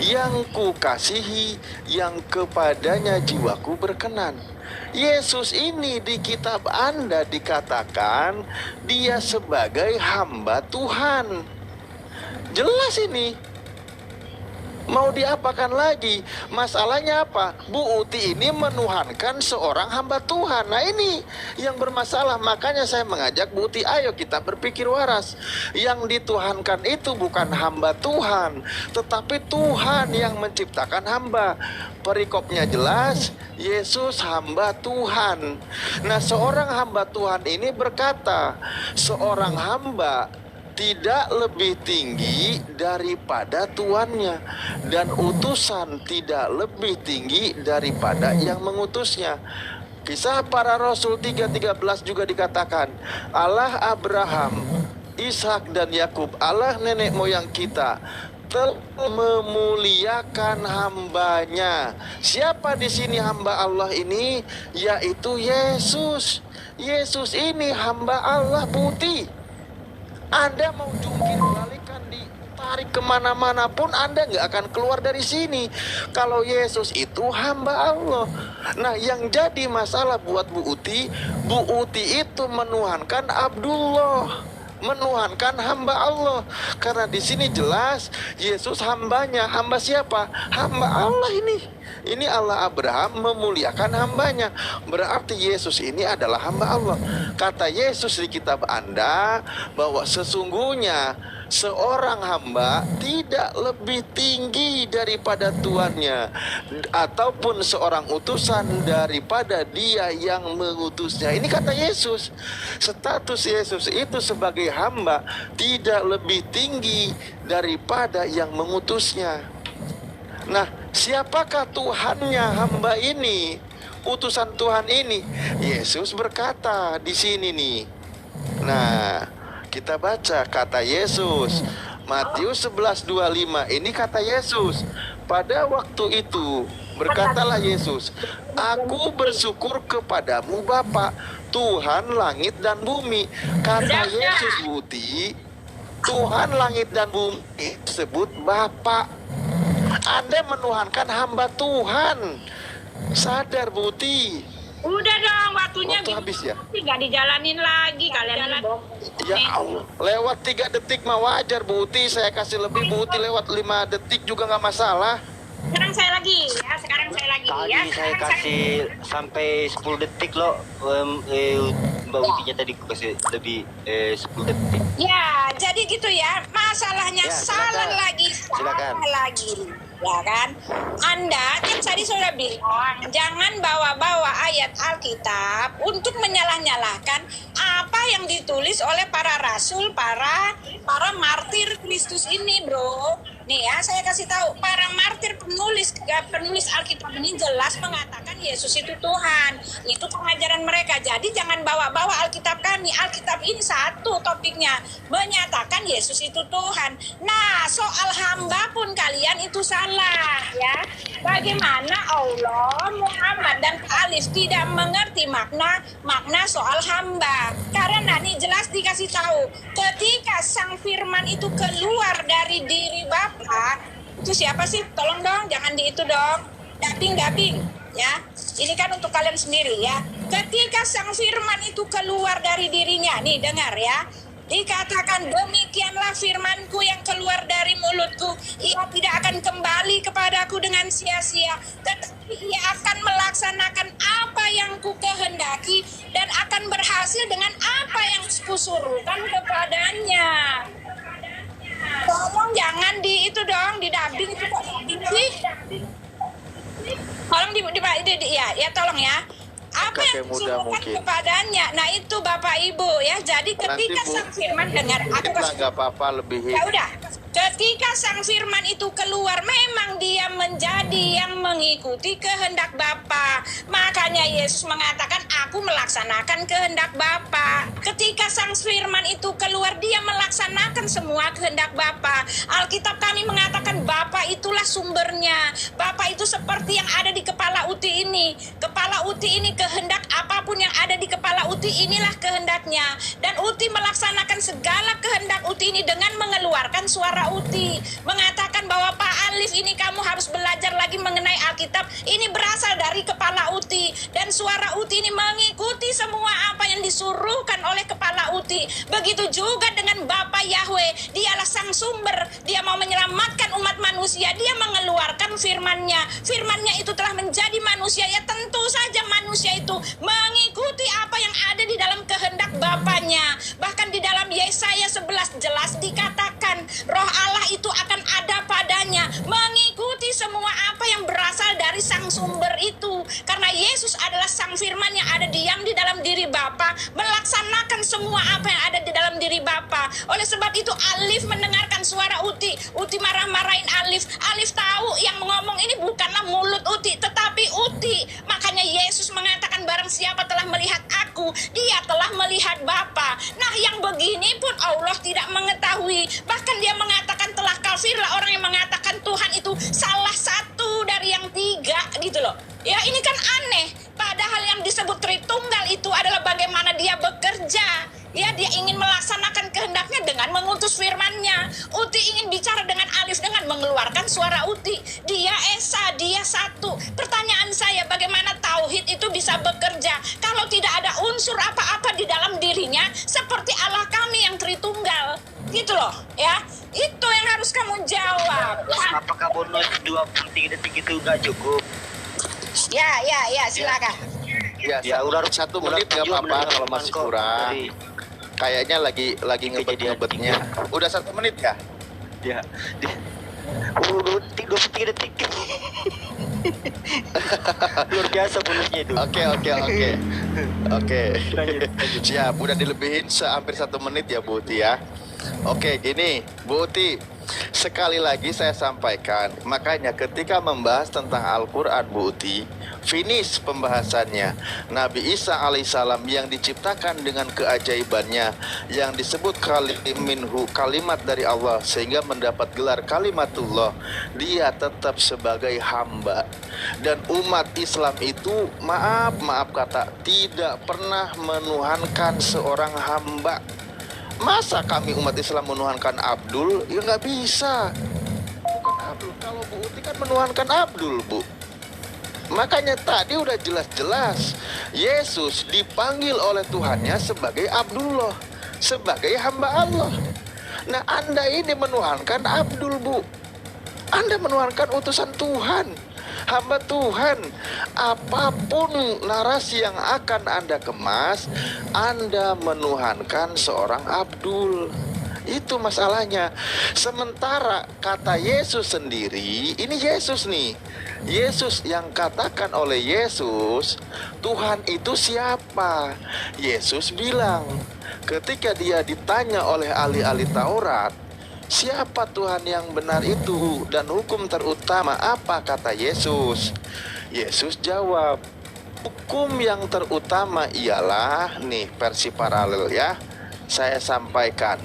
yang kukasihi, yang kepadanya jiwaku berkenan. Yesus ini di kitab Anda dikatakan dia sebagai hamba Tuhan. Jelas ini. Mau diapakan lagi? Masalahnya apa? Bu Uti ini menuhankan seorang hamba Tuhan. Nah ini yang bermasalah. Makanya saya mengajak Bu Uti, ayo kita berpikir waras. Yang dituhankan itu bukan hamba Tuhan, tetapi Tuhan yang menciptakan hamba. Perikopnya jelas, Yesus hamba Tuhan. Nah, seorang hamba Tuhan ini berkata, seorang hamba tidak lebih tinggi daripada tuannya, dan utusan tidak lebih tinggi daripada yang mengutusnya. Kisah Para Rasul 3:13 juga dikatakan, Allah Abraham, Ishak dan Yakub, Allah nenek moyang kita, telah memuliakan hambanya. Siapa di sini hamba Allah ini? Yaitu Yesus. Yesus ini hamba Allah, Putih. Anda mau jungkir balikan, ditarik kemana-mana pun Anda nggak akan keluar dari sini. Kalau Yesus itu hamba Allah. Nah, yang jadi masalah buat Bu Uti itu menuhankan Abdullah, menuhankan hamba Allah. Karena di sini jelas Yesus hambanya. Hamba siapa? Hamba Allah ini. Ini Allah Abraham memuliakan hambanya. Berarti Yesus ini adalah hamba Allah. Kata Yesus di kitab Anda bahwa sesungguhnya seorang hamba tidak lebih tinggi daripada tuannya, ataupun seorang utusan daripada dia yang mengutusnya. Ini kata Yesus. Status Yesus itu sebagai hamba tidak lebih tinggi daripada yang mengutusnya. Nah, siapakah Tuhannya hamba ini? Utusan Tuhan ini. Yesus berkata di sini nih. Nah, kita baca kata Yesus. Matius 11:25. Ini kata Yesus. Pada waktu itu berkatalah Yesus, aku bersyukur kepadamu Bapa, Tuhan langit dan bumi. Kata Yesus, Buti, Tuhan langit dan bumi disebut Bapa. Anda menuhankan hamba Tuhan. Sadar, Buti. Udah dong, waktunya habis ya. Nggak dijalanin lagi kalian. Ya Allah, lewat 3 detik mah wajar, Buti. Saya kasih lebih, Buti lewat 5 detik juga nggak masalah. Sekarang saya lagi ya, sekarang saya lagi Tadi ya. saya kasih sampai 10 detik loh. Mbak Utinya tadi kasih lebih 10 detik. Ya, jadi gitu ya. Masalahnya Ya, salah silakan. lagi, salah Silakan. lagi. Ya kan? Anda kan tadi sudah bilang jangan bawa-bawa ayat Alkitab untuk menyalah-nyalahkan apa yang ditulis oleh para rasul, para martir Kristus ini, bro. Nih ya, saya kasih tahu, para martir penulis Alkitab ini jelas mengatakan Yesus itu Tuhan. Itu pengajaran mereka. Jadi jangan bawa-bawa Alkitab kami. Alkitab ini satu topiknya, menyatakan Yesus itu Tuhan. Nah, soal hamba pun kalian itu salah ya. Bagaimana Allah, Muhammad dan Alif tidak mengerti makna soal hamba? Karena nih jelas dikasih tahu, ketika Sang Firman itu keluar dari diri Bapa, itu siapa sih? Tolong dong, jangan di itu dong. Dabing ya. Ini kan untuk kalian sendiri ya. Ketika Sang Firman itu keluar dari dirinya, nih dengar ya. Dikatakan demikianlah firmanku yang keluar dari mulutku, ia tidak akan kembali kepadaku dengan sia-sia, tetapi ia akan melaksanakan apa yang ku kehendaki dan akan berhasil dengan apa yang kusuruhkan kepadanya. Tolong jangan di itu dong, di dubbing itu kok dubbing sih. Tolong ya tolong ya. Apa kakek yang muda disuruhkan mungkin. kepadanya? Nah itu Bapak Ibu ya. Jadi ketika Bu, sang firman dengar, aku Kita kasih nggak apa-apa lebihin. ya udah. Ketika sang firman itu keluar, memang dia menjadi yang mengikuti kehendak Bapa. Makanya Yesus mengatakan, aku melaksanakan kehendak Bapa. Ketika sang firman itu keluar, dia melaksanakan semua kehendak Bapa. Alkitab kami mengatakan Bapa itulah sumbernya. Bapa itu seperti yang ada di kepala Uti ini. Kepala Uti ini kehendak apapun yang ada di kepala Uti inilah kehendaknya. Dan Uti melaksanakan segala kehendak Uti ini dengan mengeluarkan suara Uti, mengatakan bahwa Pak Alif ini kamu harus belajar lagi mengenai Alkitab. Ini berasal dari kepala Uti, dan suara Uti ini mengikuti semua apa yang disuruhkan oleh kepala Uti. Begitu juga dengan Bapa Yahweh, dialah sang sumber. Dia mau menyelamatkan umat manusia, dia mengeluarkan firman-Nya. Firman-Nya itu telah menjadi manusia, ya tentu saja manusia itu mengikuti apa yang ada di dalam kehendak Bapaknya. Bahkan di dalam Yesaya 11 jelas dikatakan Roh Allah itu akan ada padanya, mengikuti semua apa yang berasal dari sang sumber itu. Karena Yesus adalah sang firman yang ada diam di dalam diri Bapa, melaksanakan semua apa yang ada di dalam diri Bapa. Oleh sebab itu Alif mendengarkan suara Uti. Uti marah-marahin Alif. Alif tahu yang ngomong ini bukanlah mulut Uti, tetapi Uti. Makanya Yesus mengatakan barang siapa telah melihat aku, dia telah melihat Bapa. Nah yang begini pun Allah tidak mengetahui. Bahkan dia mengatakan telah kafirlah orang yang mengatakan Tuhan itu salah satu dari yang tiga gitu loh. Ya ini kan aneh. Padahal yang disebut Tritunggal itu adalah bagaimana dia bekerja. Ya dia ingin melaksanakan kehendaknya dengan mengutus firman-Nya. Uti ingin bicara dengan Alif dengan mengeluarkan suara Uti. Dia Esa, dia satu. Pertanyaan saya, bagaimana tauhid itu bisa bekerja kalau tidak ada unsur apa-apa di dalam dirinya seperti Allah kami yang Tritunggal. Gitu loh, ya. Itu yang harus kamu jawab. Apakah bonus 23 detik itu nggak cukup? Ya, silakan. Ya, udah 1 menit nggak apa-apa kalau masih kurang. Kayaknya lagi ngebet-ngebetnya. Udah 1 menit ya? Ya. 23 detik. Luar biasa bonusnya itu. Oke. Siap, udah dilebihin hampir 1 menit ya Bu Uti ya. Oke, gini Bu Uti, sekali lagi saya sampaikan, makanya ketika membahas tentang Al-Quran Bu Uti, finish pembahasannya. Nabi Isa alaihissalam yang diciptakan dengan keajaibannya, yang disebut kalimat dari Allah sehingga mendapat gelar kalimatullah, dia tetap sebagai hamba. Dan umat Islam itu maaf kata tidak pernah menuhankan seorang hamba. Masa kami umat Islam menuhankan Abdul? Ya nggak bisa. Bukan Abdul. Kalau Bu Uti kan menuhankan Abdul Bu. Makanya tadi udah jelas-jelas Yesus dipanggil oleh Tuhannya sebagai Abdullah, sebagai hamba Allah. Nah Anda ini menuhankan Abdul Bu. Anda menuhankan utusan Tuhan, hamba Tuhan. Apapun narasi yang akan Anda kemas, Anda menuhankan seorang Abdul. Itu masalahnya. Sementara kata Yesus sendiri, ini Yesus nih, Yesus yang katakan oleh Yesus, Tuhan itu siapa? Yesus bilang ketika dia ditanya oleh ahli-ahli Taurat, siapa Tuhan yang benar itu dan hukum terutama apa, kata Yesus? Yesus jawab, hukum yang terutama ialah, nih versi paralel ya, saya sampaikan,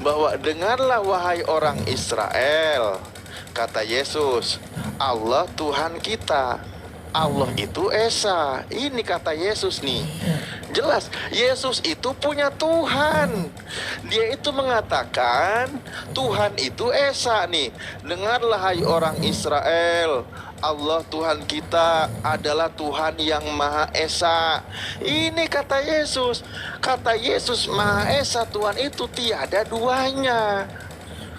bahwa dengarlah wahai orang Israel, kata Yesus, Allah Tuhan kita, Allah itu Esa. Ini kata Yesus nih. Jelas, Yesus itu punya Tuhan. Dia itu mengatakan Tuhan itu Esa nih. Dengarlah hai orang Israel, Allah Tuhan kita adalah Tuhan yang Maha Esa. Ini kata Yesus. Kata Yesus Maha Esa, Tuhan itu tiada duanya.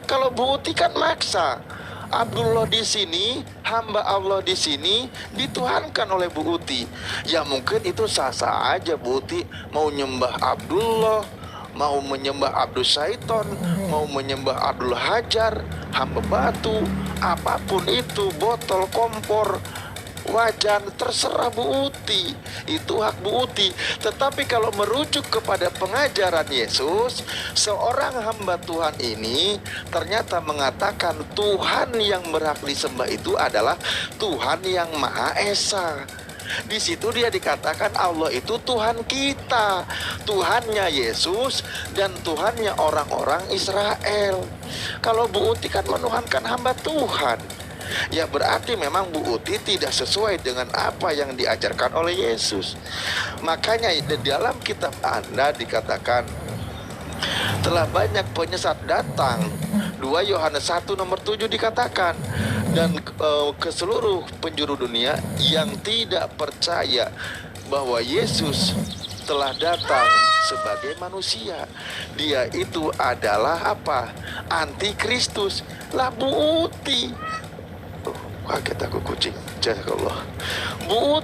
Kalau Bu Uti kan maksa. Abdullah di sini, hamba Allah di sini dituhankan oleh Bu Uti. Ya mungkin itu sah-sah aja Bu Uti mau nyembah Abdullah, mau menyembah Abdul Syaiton, mau menyembah Abdul Hajar, hamba batu, apapun itu, botol kompor, wajan, terserah Bu Uti. Itu hak Bu Uti. Tetapi kalau merujuk kepada pengajaran Yesus, seorang hamba Tuhan ini ternyata mengatakan Tuhan yang berhak disembah itu adalah Tuhan yang Maha Esa. Di situ dia dikatakan Allah itu Tuhan kita, Tuhannya Yesus dan Tuhannya orang-orang Israel. Kalau Bu Uti kan menuhankan hamba Tuhan, ya berarti memang Bu Uti tidak sesuai dengan apa yang diajarkan oleh Yesus. Makanya di dalam kitab Anda dikatakan telah banyak penyesat datang. 2 Yohanes 1 nomor 7 dikatakan, dan ke seluruh penjuru dunia yang tidak percaya bahwa Yesus telah datang sebagai manusia. Dia itu adalah apa? Antikristus. Lah Bu Uti, kaget aku kucing. Jazakallah. Bu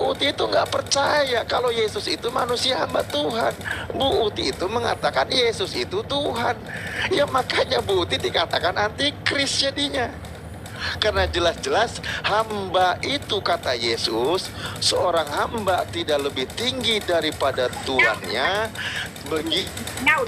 Uti itu nggak percaya kalau Yesus itu manusia hamba Tuhan. Bu Uti itu mengatakan Yesus itu Tuhan. Ya makanya Bu Uti dikatakan antikris jadinya. Karena jelas-jelas hamba itu, kata Yesus, seorang hamba tidak lebih tinggi daripada tuannya, bagi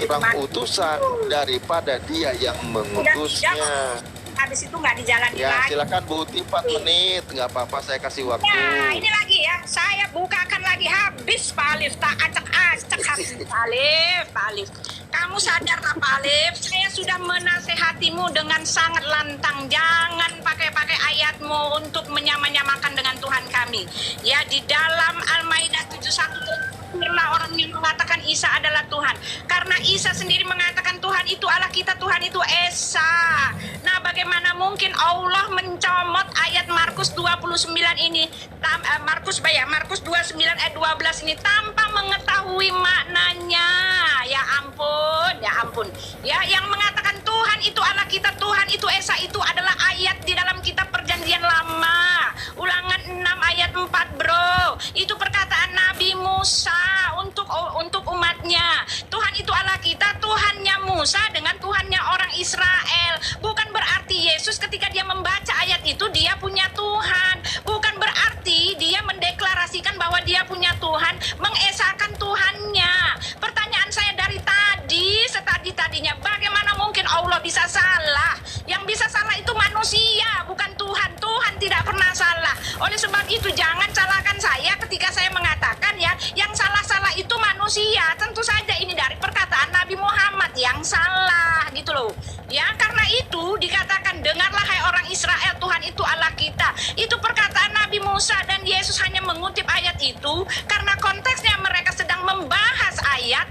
orang utusan daripada dia yang mengutusnya. Habis itu nggak dijalani Ya lagi. silakan Bu Uti 4 menit, nggak apa-apa, saya kasih waktu. Nah, ini lagi ya, saya bukakan lagi habis Pak Alif, tak acak-acak habis Pak Alif. Kamu sadar tak Pak Alif, saya sudah menasehatimu dengan sangat lantang, jangan pakai ayatmu untuk menyamakan dengan Tuhan kami. Ya, di dalam Al-Maidah 71 pernah orang yang mengatakan Isa adalah Tuhan, karena Isa sendiri mengatakan Tuhan itu Allah kita, Tuhan itu Esa. Nah, bagaimana mungkin Allah mencomot ayat Markus 29 ini, Markus 29 ayat 12 ini tanpa mengetahui maknanya? Ya ampun. Ya, yang mengatakan Tuhan itu Allah kita, Tuhan itu Esa itu adalah ayat di dalam kitab Perjanjian Lama, Ulangan 6 ayat 4, bro. Itu perkataan Nabi Musa untuk umatnya. Tuhan itu Allah kita, Tuhannya Musa dengan Tuhannya orang Israel. Bukan berarti Yesus ketika dia membaca ayat itu dia punya Tuhan. Bukan berarti dia mendeklarasikan bahwa dia punya Tuhan, mengesahkan Tuhannya. Pertanyaan saya dari tadinya, bagaimana mungkin Allah bisa salah? Yang bisa salah itu manusia, bukan Tuhan. Tuhan tidak pernah salah. Oleh sebab itu jangan salahkan saya ketika saya mengatakan ya, yang salah-salah itu manusia. Tentu saja ini dari perkataan Nabi Muhammad yang salah gitu loh. Ya, karena itu dikatakan dengarlah hai orang Israel, Tuhan itu Allah kita. Itu perkataan Nabi Musa, dan Yesus hanya mengutip ayat itu karena konteksnya mereka sedang membahas ayat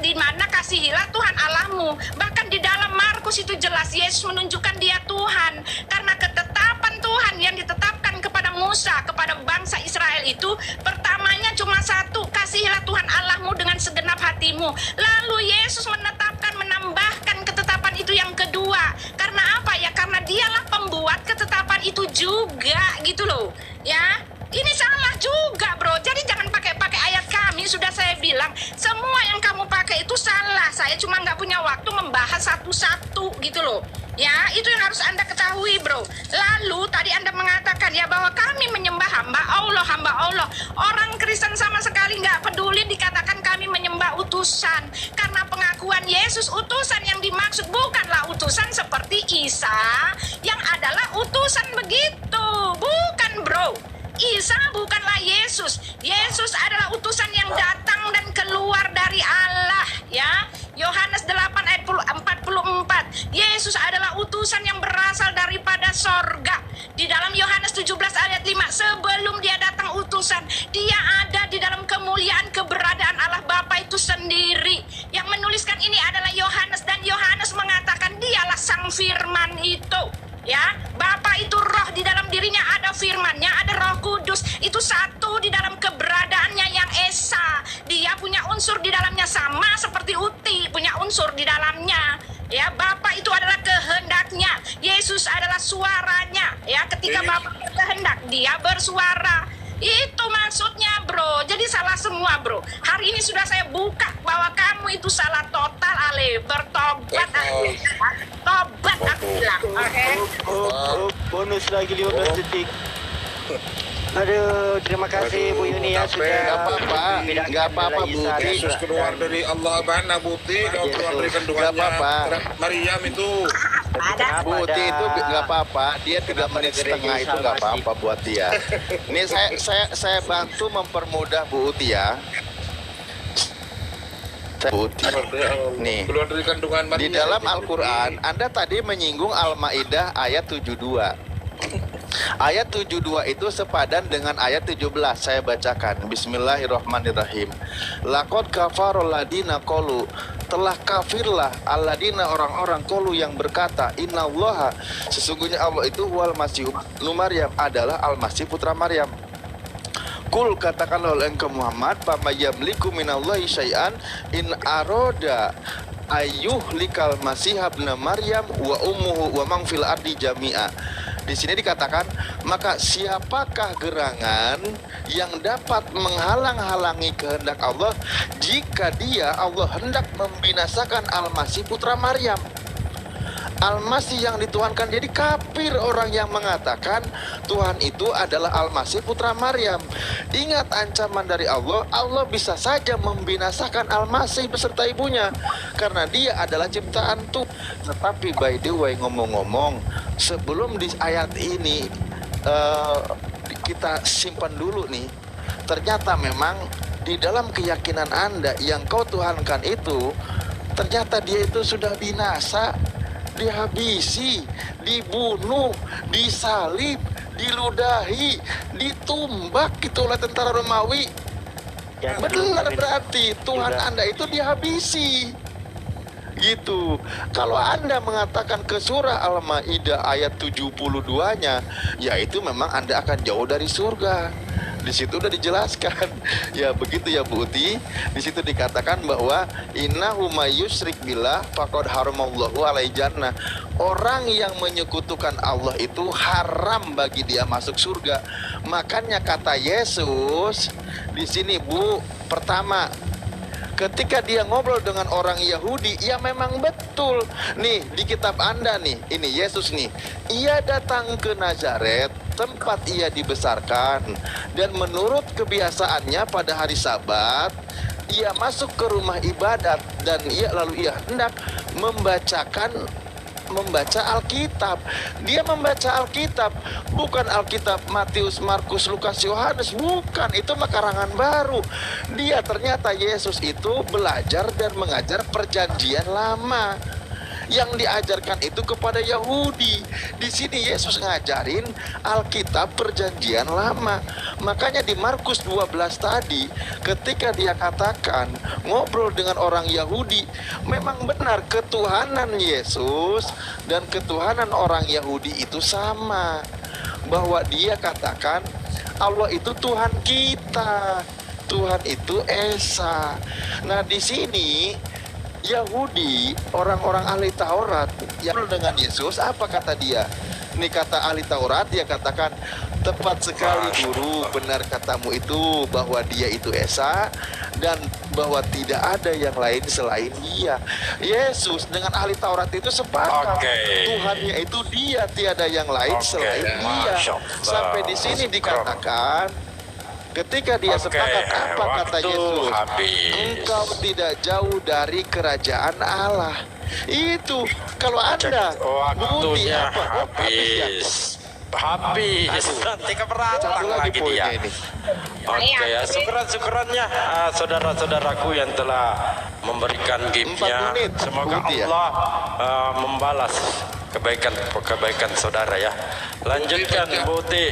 di mana kasihilah Tuhan Allahmu. Bahkan di dalam Markus itu jelas Yesus menunjukkan dia Tuhan, karena ketetapan Tuhan yang ditetapkan kepada Musa, kepada bangsa Israel itu pertamanya cuma satu, kasihilah Tuhan Allahmu dengan segenap hatimu. Lalu Yesus menambahkan ketetapan itu yang kedua. Karena apa ya? Karena dialah pembuat ketetapan itu juga gitu loh. Ya, ini salah juga bro. Jadi jangan pakai ayat kami. Sudah saya bilang semua yang kamu pakai itu salah. Saya cuma nggak punya waktu membahas satu-satu gitu loh. Ya, itu yang harus Anda ketahui bro. Lalu tadi Anda mengatakan ya bahwa kami menyembah hamba Allah. Orang Kristen sama sekali nggak peduli dikatakan kami menyembah utusan. Karena pengakuan Yesus utusan yang dimaksud bukanlah utusan seperti Isa yang adalah utusan begitu. Bukan bro. Isa bukanlah Yesus. Yesus adalah utusan yang datang dan keluar dari Allah ya. Yohanes 8 ayat 44. Yesus adalah utusan yang berasal daripada sorga. Di dalam Yohanes 17 ayat 5, sebelum dia datang utusan, dia ada di dalam kemuliaan keberadaan Allah Bapa itu sendiri. Yang menuliskan ini adalah Yohanes, dan Yohanes mengatakan dialah sang firman itu. Ya, Bapa itu roh, di dalam dirinya ada firman-Nya, ada Roh Kudus. Itu satu di dalam keberadaannya yang esa. Dia punya unsur di dalamnya sama seperti Uti punya unsur di dalamnya. Ya, Bapa itu adalah kehendaknya. Yesus adalah suaranya. Ya, ketika Bapa berkehendak, dia bersuara. Itu maksudnya bro. Jadi salah semua bro. Hari ini sudah saya buka bahwa kamu itu salah total Ale. Bertobat Ale. Tobat aku bilang. Oke. Bonus lagi 15 detik. Aduh, terima kasih Bu Yuni ya Aduh, sudah. Nggak apa-apa, nggak apa-apa, Bu. Yesus keluar dari Allah mana Buti? Kalau keluar dari kandungannya Nggak apa-apa. Maryam itu. Buti itu nggak apa-apa, dia 3 menit setengah itu nggak apa-apa buat dia. Ini saya bantu mempermudah Bu Uti ya. Bu Uti. Nih, Keluar dari kandungan Maria. di dalam Al-Quran, Anda tadi menyinggung Al-Ma'idah ayat 72. Ayat 72 itu sepadan dengan ayat 17. Saya bacakan. Bismillahirrahmanirrahim. Laqad kafarul ladina qalu, telah kafirlah alladina orang-orang qalu yang berkata, innallaha, sesungguhnya Allah itu wal masih ibnu Maryam, adalah Al-Masih putra Maryam. Kul, katakanlah oleh engkau Muhammad, fama yamliku minallahi syai'an in aroda ayyuhlikal masih ibnu Maryam wa ummuhu wa man fil ardi jami'a. Di sini dikatakan, maka siapakah gerangan yang dapat menghalang-halangi kehendak Allah jika dia, Allah, hendak membinasakan Al-Masih putra Maryam. Al-Masih yang dituhankan. Jadi kafir orang yang mengatakan Tuhan itu adalah Al-Masih putra Maryam. Ingat ancaman dari Allah, Allah bisa saja membinasakan Al-Masih beserta ibunya karena dia adalah ciptaan Tuhan. Tetapi by the way, ngomong-ngomong, sebelum di ayat ini kita simpan dulu nih, ternyata memang di dalam keyakinan Anda yang kau tuhankan itu, ternyata dia itu sudah binasa, dihabisi, dibunuh, disalib, diludahi, ditumbak gitu oleh tentara Romawi. Benar berarti Tuhan Anda itu dihabisi. Gitu. Kalau Anda mengatakan ke surah Al-Maidah ayat 72-nya, ya itu memang Anda akan jauh dari surga. Di situ udah dijelaskan. Ya begitu ya Bu Uti. Di situ dikatakan bahwa innahu mayyusyrik billah faqad haramallahu alaihi jannah. Orang yang menyekutukan Allah itu haram bagi dia masuk surga. Makanya kata Yesus di sini, Bu, pertama, ketika dia ngobrol dengan orang Yahudi, ya memang betul. Nih, di kitab Anda nih, ini Yesus nih. Ia datang ke Nazaret, tempat ia dibesarkan. Dan menurut kebiasaannya pada hari Sabat, ia masuk ke rumah ibadat. Dan lalu ia hendak membaca Alkitab. Dia membaca Alkitab, bukan Alkitab Matius, Markus, Lukas, Yohanes, bukan, itu mah karangan baru. Dia ternyata Yesus itu belajar dan mengajar perjanjian lama. Yang diajarkan itu kepada Yahudi. Di sini Yesus ngajarin Alkitab perjanjian lama. Makanya di Markus 12 tadi, ketika dia katakan ngobrol dengan orang Yahudi, memang benar ketuhanan Yesus dan ketuhanan orang Yahudi itu sama. Bahwa dia katakan Allah itu Tuhan kita, Tuhan itu Esa. Nah di sini Yahudi, orang-orang ahli Taurat yang dengan Yesus, apa kata dia? Ini kata ahli Taurat, dia katakan, tepat sekali guru, benar katamu itu, bahwa dia itu Esa dan bahwa tidak ada yang lain selain dia. Yesus dengan ahli Taurat itu sepakat, Tuhannya itu dia, tiada yang lain selain dia. Sampai di sini dikatakan, ketika dia sepakat, apa kata Yesus? Engkau tidak jauh dari kerajaan Allah. Itu kalau Anda bukti apa? Habis. Nanti keberatan lagi dia. Oke ya, syukuran-syukurannya saudara-saudaraku yang telah memberikan gift-nya. Semoga Allah membalas kebaikan saudara ya. Lanjutkan Bu Uti.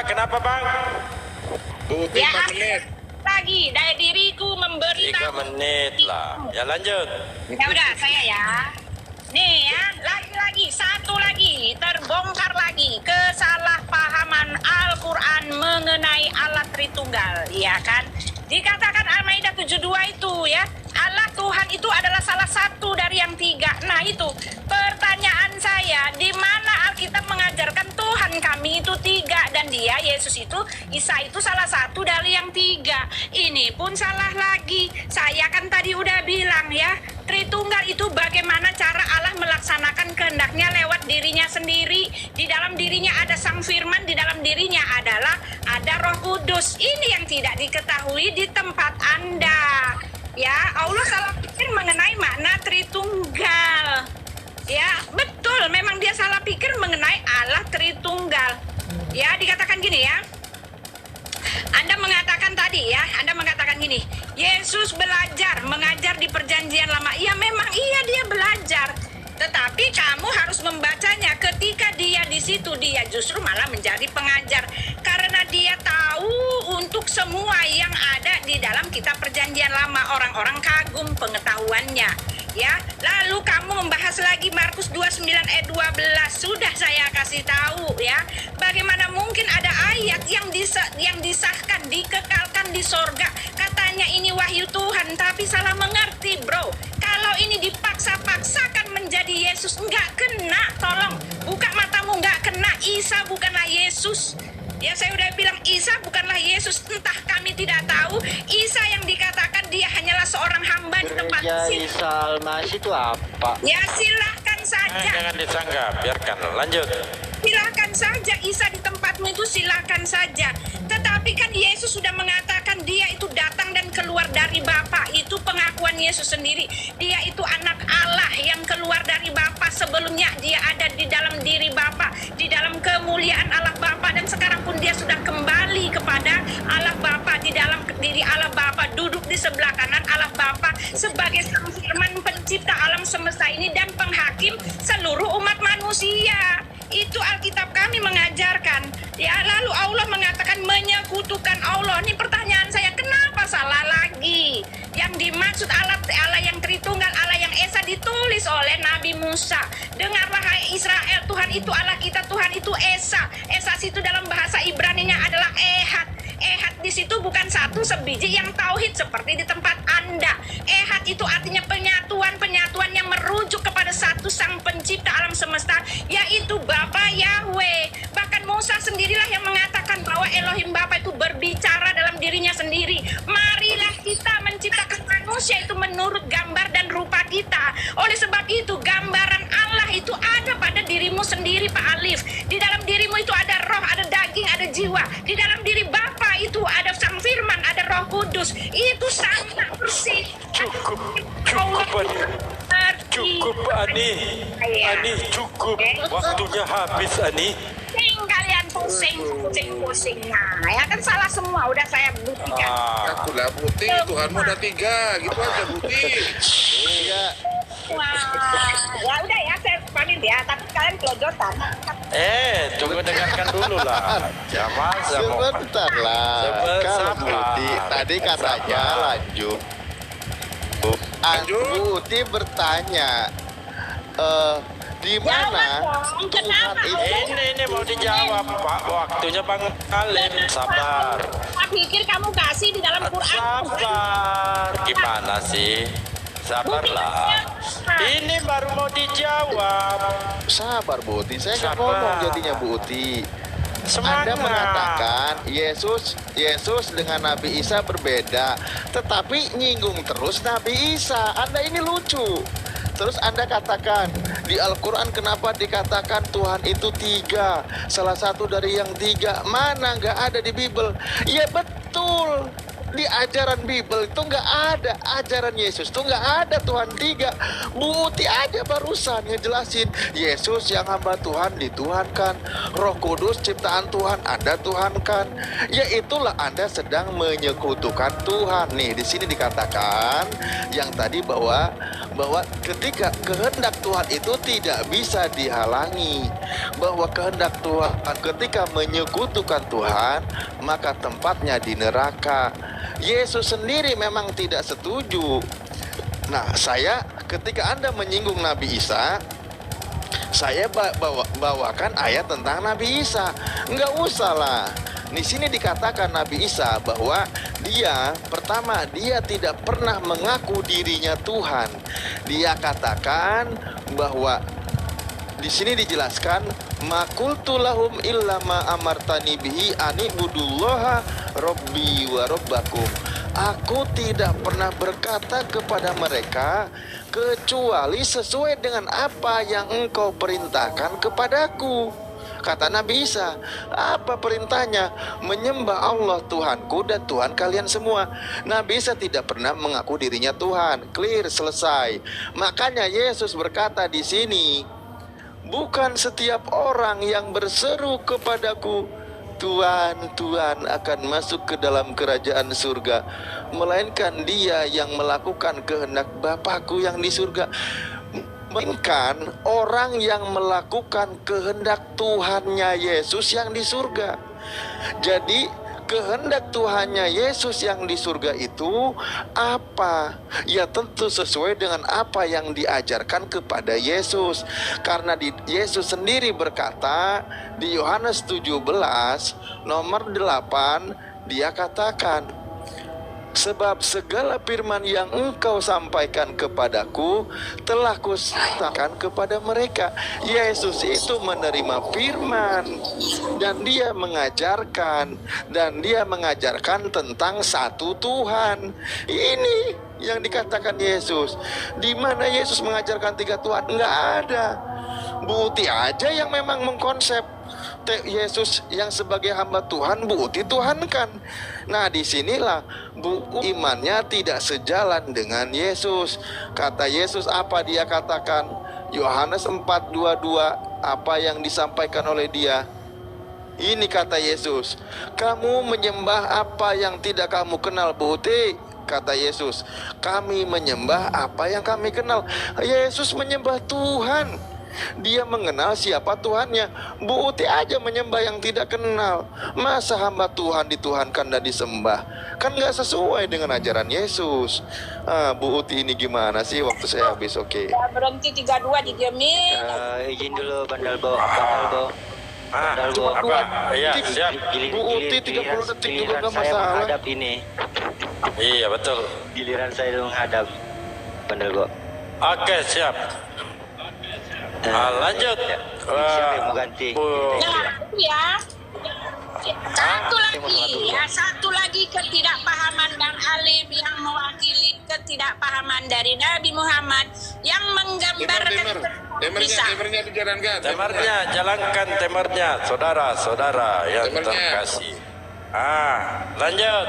Kenapa Bang? Buti 4 menit. Lagi dari diriku memberi 3 menit lah. Ya lanjut. Ya udah saya ya. Nih ya, lagi-lagi satu lagi terbongkar lagi kesalahpahaman Al-Qur'an mengenai Allah Tritunggal, ya kan? Dikatakan Al-Maidah 72 itu ya, Allah Tuhan itu adalah salah satu dari yang 3. Nah itu pertanyaan saya, di mana Alkitab mengajarkan Tuhan kami itu 3 dan dia Yesus itu Isa itu salah satu dari yang 3. Ini pun salah lagi. Saya kan tadi udah bilang ya, Tritunggal itu bagaimana cara Allah melakukan melaksanakan kehendaknya lewat dirinya sendiri. Di dalam dirinya ada Sang Firman, di dalam dirinya ada Roh Kudus. Ini yang tidak diketahui di tempat Anda. Ya, Allah salah pikir mengenai makna Tritunggal. Ya, betul, memang dia salah pikir mengenai Allah Tritunggal. Ya, dikatakan gini ya. Anda mengatakan tadi ya, Anda mengatakan gini, Yesus belajar, mengajar di perjanjian lama. Ya memang iya dia belajar. Tetapi kamu harus membacanya. Ketika dia di situ, dia justru malah menjadi pengajar. Karena dia tahu untuk semua yang ada di dalam kitab perjanjian lama. Orang-orang kagum pengetahuannya. Ya, lalu kamu membahas lagi Markus 29 ayat 12. Sudah saya kasih tahu ya. Bagaimana mungkin ada ayat yang disahkan, dikekalkan di sorga. Katanya ini wahyu Tuhan, tapi salah mengerti, bro. Kalau ini dipaksa-paksakan menjadi Yesus, nggak kena, tolong. Buka matamu, nggak kena. Isa bukanlah Yesus. Ya, saya udah bilang Isa bukanlah Yesus. Entah kami tidak tahu. Isa yang dikatakan dia hanyalah seorang hamba di tempat Gereja sini. Isa Al-Masih itu apa? Ya silahkan saja. Jangan disanggap, biarkan. Lanjut. Silahkan saja Isa di tempatmu itu, silahkan saja. Tetapi kan Yesus sudah mengatakan dia itu datang dan keluar dari Bapa. Itu pengakuan Yesus sendiri. Dia itu anak Allah yang keluar dari Bapa. Sebelumnya dia ada di dalam diri Bapa, di dalam kemuliaan Allah Bapa, dan sekarang pun dia sudah kembali kepada Allah Bapa, di dalam diri Allah Bapa, duduk di sebelah kanan Allah Bapa sebagai Sang Firman pencipta alam semesta ini dan penghakim seluruh umat manusia. Itu Alkitab kami mengajarkan. Ya, lalu Allah mengatakan menyekutukan Allah. Ini pertanyaan saya, kenapa salah lagi? Yang dimaksud Allah yang Tritunggal, Allah yang Esa ditulis oleh Nabi Musa. Dengarlah hai Israel, Tuhan itu Allah kita, Tuhan itu Esa. Esa itu dalam bahasa Ibraninya adalah Ehad. Ehad di situ bukan satu sebiji yang tauhid seperti di tempat Anda. Ehad itu artinya penyatuan yang merujuk kepada satu Sang Pencipta alam semesta, yaitu Bapa Yahweh. Bahkan Musa sendirilah yang mengatakan bahwa Elohim Bapa itu berbicara dalam dirinya sendiri. Marilah kita menciptakan manusia itu menurut gambar dan rupa kita. Oleh sebab itu gambaran Allah itu ada pada dirimu sendiri, Pak Alif. Di dalam dirimu itu ada roh, ada daging, ada jiwa. Di dalam diri Bapa itu ada Sang Firman, ada Roh Kudus. Itu sama persis. Cukup Ani. Cukup Ani. Ani cukup. Waktunya habis Ani. Kalian pusing. Nah, ya kan salah semua. Udah saya buktikan. Akulah Buti, Tuhanmu ada 3, gitu aja Buti. Wah, ya udah ya, saya pamit ya. Tapi kalian kelojotan. Tunggu dengarkan dulu lah. Ya masa mau. Sebentar lah. Kalau Sabar. Buti tadi katanya lanjut. Buti bertanya, di mana Jawab dong, Tuhan kenapa? itu? Ini mau dijawab Pak. Waktunya Bang Alim. Sabar. Saya pikir kamu kasih di dalam Quran. Sabar. Gimana sih? Sabarlah. Ini baru mau dijawab. Sabar Buti, saya nggak Sabar. ngomong jadinya Buti. Anda Semangat. mengatakan Yesus dengan Nabi Isa berbeda, tetapi nyinggung terus Nabi Isa. Anda ini lucu. Terus Anda katakan di Al-Quran kenapa dikatakan Tuhan itu 3, salah satu dari yang 3. Mana nggak ada di Bible? Ya betul. Di ajaran Bible itu nggak ada, ajaran Yesus itu nggak ada Tuhan 3. Buti aja barusan ngejelasin Yesus yang hamba Tuhan dituhankan, Roh Kudus ciptaan Tuhan Anda tuhankan. Ya itulah Anda sedang menyekutukan Tuhan. Nih di sini dikatakan yang tadi bahwa ketika kehendak Tuhan itu tidak bisa dihalangi, bahwa kehendak Tuhan ketika menyekutukan Tuhan maka tempatnya di neraka. Yesus sendiri memang tidak setuju. Nah, saya ketika Anda menyinggung Nabi Isa, saya bawakan ayat tentang Nabi Isa. Enggak usah lah. Di sini dikatakan Nabi Isa bahwa dia pertama dia tidak pernah mengaku dirinya Tuhan. Dia katakan bahwa di sini dijelaskan makultu lahum illa ma amartani bihi ani budullaha rabbi wa rabbakum. Aku tidak pernah berkata kepada mereka kecuali sesuai dengan apa yang engkau perintahkan kepadaku. Kata Nabi Isa, apa perintahnya? Menyembah Allah Tuhanku dan Tuhan kalian semua. Nabi Isa tidak pernah mengaku dirinya Tuhan. Clear, selesai. Makanya Yesus berkata di sini, bukan setiap orang yang berseru kepadaku, Tuhan, Tuhan, akan masuk ke dalam kerajaan surga, melainkan dia yang melakukan kehendak Bapakku yang di surga. Melainkan orang yang melakukan kehendak Tuhannya Yesus yang di surga. Jadi kehendak Tuhannya Yesus yang di surga itu apa? Ya tentu sesuai dengan apa yang diajarkan kepada Yesus. Karena Yesus sendiri berkata di Yohanes 17 nomor 8, dia katakan, sebab segala firman yang engkau sampaikan kepadaku telah kusampaikan kepada mereka. Yesus itu menerima firman dan dia mengajarkan tentang satu Tuhan. Ini yang dikatakan Yesus. Di mana Yesus mengajarkan 3 Tuhan? Enggak ada. Bu Uti aja yang memang mengkonsep Yesus yang sebagai hamba Tuhan, Bu Uti Tuhan kan. Nah disinilah Bu imannya tidak sejalan dengan Yesus. Kata Yesus apa dia katakan? Yohanes 4:22, apa yang disampaikan oleh dia? Ini kata Yesus, kamu menyembah apa yang tidak kamu kenal, Bu Uti. Kata Yesus, kami menyembah apa yang kami kenal. Yesus menyembah Tuhan. Dia mengenal siapa Tuhannya. Bu Uti aja menyembah yang tidak kenal. Masa hamba Tuhan dituhankan dan disembah? Kan gak sesuai dengan ajaran Yesus. Bu Uti ini gimana sih? Waktu saya habis. Oke. Berhenti 32 didiemin. Izin dulu Bandal Bo. Bandal Bo. Apa? Iya, siap. Bu Uti 30 detik juga gak Saya masalah. menghadap ini. Iya, betul. Giliran saya menghadap Bandal Bo. Oke, siap. Lanjut. Siapa yang mau ganti? Nah, itu ya. Satu lagi ketidakpahaman Bang Alif yang mewakili ketidakpahaman dari Nabi Muhammad yang menggambarkan Temernya dijalankan. Temarnya, jalankan temarnya, saudara-saudara yang Temarnya. terkasih. Lanjut.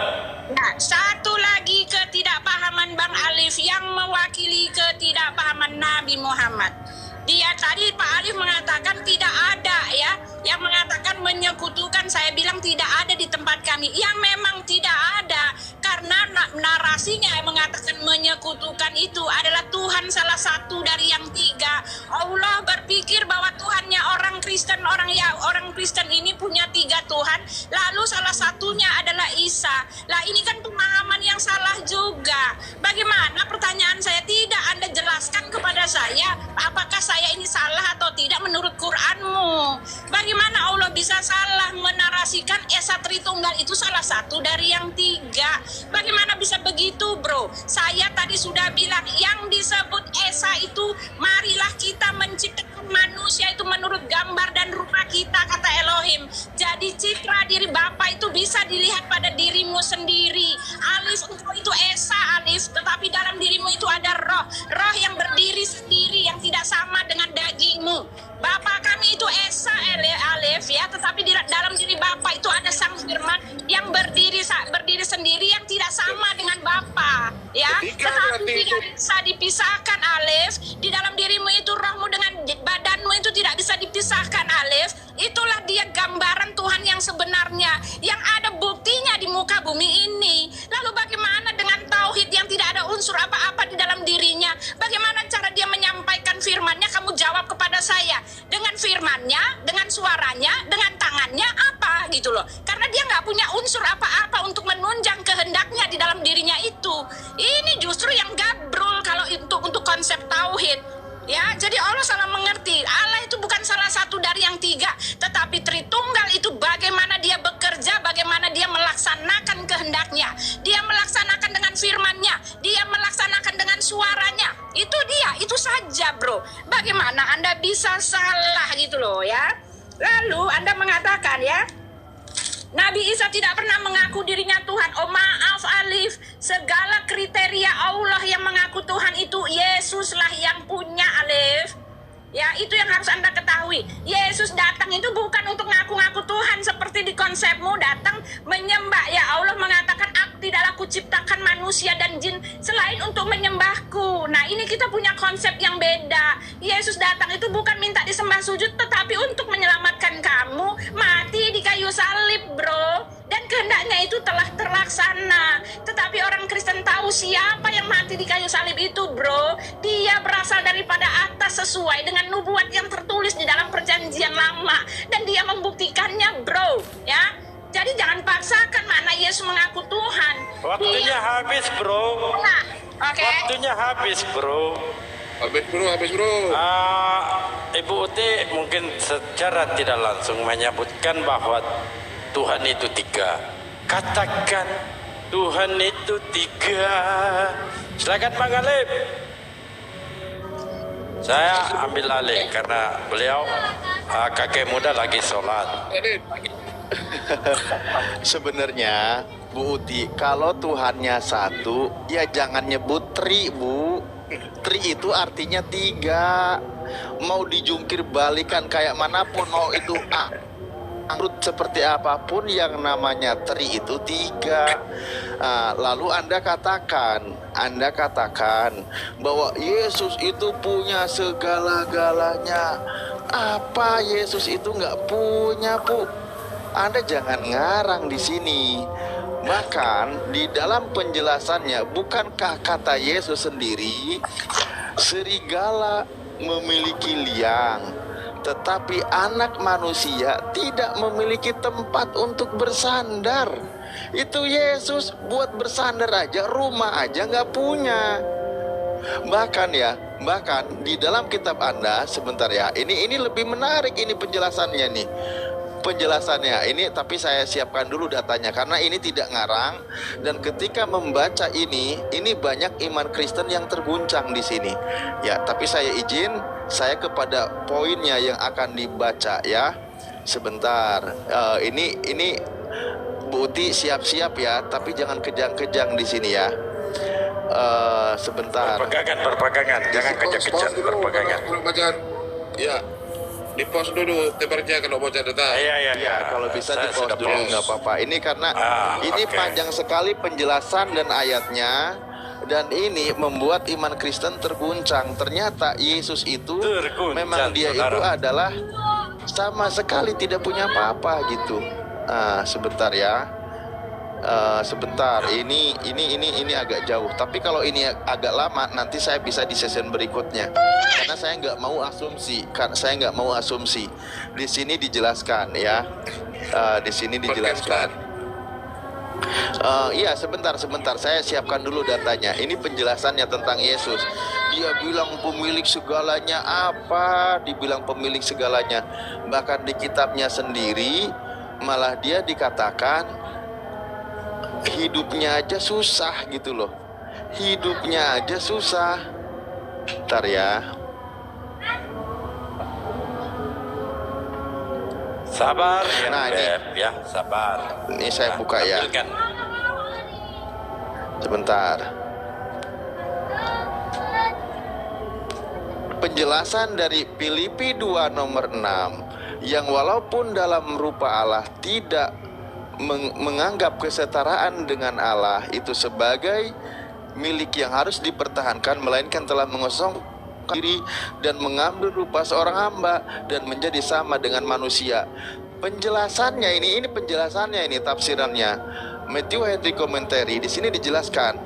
Nah, satu lagi ketidakpahaman Bang Alif yang mewakili ketidakpahaman Nabi Muhammad. Dia tadi Pak Alif mengatakan tidak ada ya, yang mengatakan menyekutukan. Saya bilang tidak ada di tempat kami. Yang memang tidak ada karena narasinya yang mengatakan menyekutukan itu adalah Tuhan salah satu dari yang 3. Allah berpikir bahwa Tuhannya orang Kristen ini punya 3 Tuhan, lalu salah satunya adalah Isa. Lah ini kan pemahaman yang salah juga. Bagaimana, pertanyaan saya, tidak Anda jelaskan kepada saya apakah saya ini salah atau tidak menurut Quranmu? Bagaimana Allah bisa salah menarasikan Esa Tritunggal itu salah satu dari yang 3? Bagaimana bisa begitu, bro? Saya tadi sudah bilang yang disebut Esa itu, marilah kita menciptakan manusia itu menurut gambar dan rupa kita, kata Elohim. Jadi citra diri Bapa itu bisa dilihat pada dirimu sendiri. Alif, engkau itu Esa, Alif, tetapi dalam dirimu itu ada roh yang berdiri sendiri yang tidak sama dengan dagingmu. Bapa kami itu Esa, Alif ya, tetapi di dalam diri Bapa itu ada Sang Firman yang berdiri sendiri yang tidak sama dengan Bapa ya. Tetapi tidak bisa dipisahkan, Alif. Di dalam dirimu itu rohmu dengan badanmu itu tidak bisa dipisahkan, Alif. Itulah dia gambaran Tuhan yang sebenarnya, yang ada buktinya di muka bumi ini. Lalu bagaimana dengan tauhid yang tidak ada unsur apa-apa di dalam dirinya? Bagaimana cara dia menyampaikan firman-Nya? Kamu jawab kepada saya. Dengan firman-Nya, dengan suaranya, dengan tangannya, apa gitu loh. Karena dia nggak punya unsur apa-apa untuk menunjang kehendaknya di dalam dirinya itu. Ini justru yang gabrol kalau untuk konsep tauhid. Ya, jadi Allah salah mengerti. Allah itu bukan salah satu dari yang 3, tetapi Tritunggal itu bagaimana dia bekerja, bagaimana dia melaksanakan kehendaknya. Dia melaksanakan dengan firman-Nya, dia melaksanakan dengan suaranya. Itu saja, bro. Bagaimana Anda bisa salah gitu loh ya. Lalu Anda mengatakan ya, Nabi Isa tidak pernah mengaku dirinya Tuhan. Oh maaf Alif, segala kriteria Allah yang mengaku Tuhan itu Yesuslah yang punya Alif. Ya, itu yang harus Anda ketahui. Yesus datang itu bukan untuk ngaku-ngaku Tuhan seperti di konsepmu, datang menyembah. Ya, Allah mengatakan, aku tidaklah kuciptakan manusia dan jin selain untuk menyembahku. Nah, ini kita punya konsep yang beda. Yesus datang itu bukan minta disembah sujud, tetapi untuk menyelamatkan kamu mati di kayu salib, bro. Dan kehendaknya itu telah terlaksana. Tetapi orang Kristen tahu siapa yang mati di kayu salib itu, bro. Dia berasal daripada atas sesuai dengan nubuat yang tertulis di dalam perjanjian lama. Dan dia membuktikannya, bro. Ya, jadi jangan paksakan mana Yesus mengaku Tuhan. Waktunya habis, bro. Nah, oke. Waktunya habis, bro. Habis bro. Ibu Uti mungkin secara tidak langsung menyebutkan bahwa Tuhan itu 3. Katakan Tuhan itu 3. Silakan Bang Alif. Saya ambil alih karena beliau kakek muda lagi sholat. Sebenarnya Bu Uti, kalau Tuhannya 1, ya jangan nyebut tri, Bu. Tri itu artinya 3. Mau dijungkir balikan kayak manapun, mau itu menurut seperti apapun yang namanya tri itu 3. Lalu Anda katakan bahwa Yesus itu punya segala-galanya. Apa Yesus itu nggak punya, Bu? Anda jangan ngarang di sini. Bahkan di dalam penjelasannya, bukankah kata Yesus sendiri, serigala memiliki liang, tetapi anak manusia tidak memiliki tempat untuk bersandar. Itu Yesus, buat bersandar aja, rumah aja nggak punya. Bahkan di dalam kitab Anda, sebentar ya, ini lebih menarik ini penjelasannya nih. Penjelasannya ini, tapi saya siapkan dulu datanya karena ini tidak ngarang. Dan ketika membaca ini banyak iman Kristen yang terguncang di sini. Ya, tapi saya izin, saya kepada poinnya yang akan dibaca ya. Sebentar, ini Bu Uti siap-siap ya, tapi jangan kejang-kejang di sini ya. Sebentar. Berpegangan, jangan kejang-kejang, berpegangan. Ya, di pause dulu tebarnya kalau mau data. Iya, Kalau bisa di pause dulu nggak apa-apa. Ini karena ini panjang sekali penjelasan dan ayatnya, dan ini membuat iman Kristen terguncang. Ternyata Yesus itu memang dia itu adalah sama sekali tidak punya apa-apa gitu. Sebentar ya. Sebentar, ini agak jauh. Tapi kalau ini agak lama, nanti saya bisa di session berikutnya. Karena saya nggak mau asumsi. Di sini dijelaskan ya. Di sini dijelaskan. Iya, sebentar. Saya siapkan dulu datanya. Ini penjelasannya tentang Yesus. Dia bilang pemilik segalanya apa? Dibilang pemilik segalanya. Bahkan di kitabnya sendiri, malah dia dikatakan hidupnya aja susah gitu loh. Hidupnya aja susah. Bentar ya. Sabar ya, Nah, ini. Beb, ya, sabar. Ini saya buka ya. Tampilkan. Sebentar. Penjelasan dari Filipi 2 nomor 6, yang walaupun dalam rupa Allah tidak menganggap kesetaraan dengan Allah itu sebagai milik yang harus dipertahankan, melainkan telah mengosongkan diri dan mengambil rupa seorang hamba dan menjadi sama dengan manusia. Penjelasannya ini penjelasannya, ini tafsirannya. Matthew Henry Commentary di sini dijelaskan.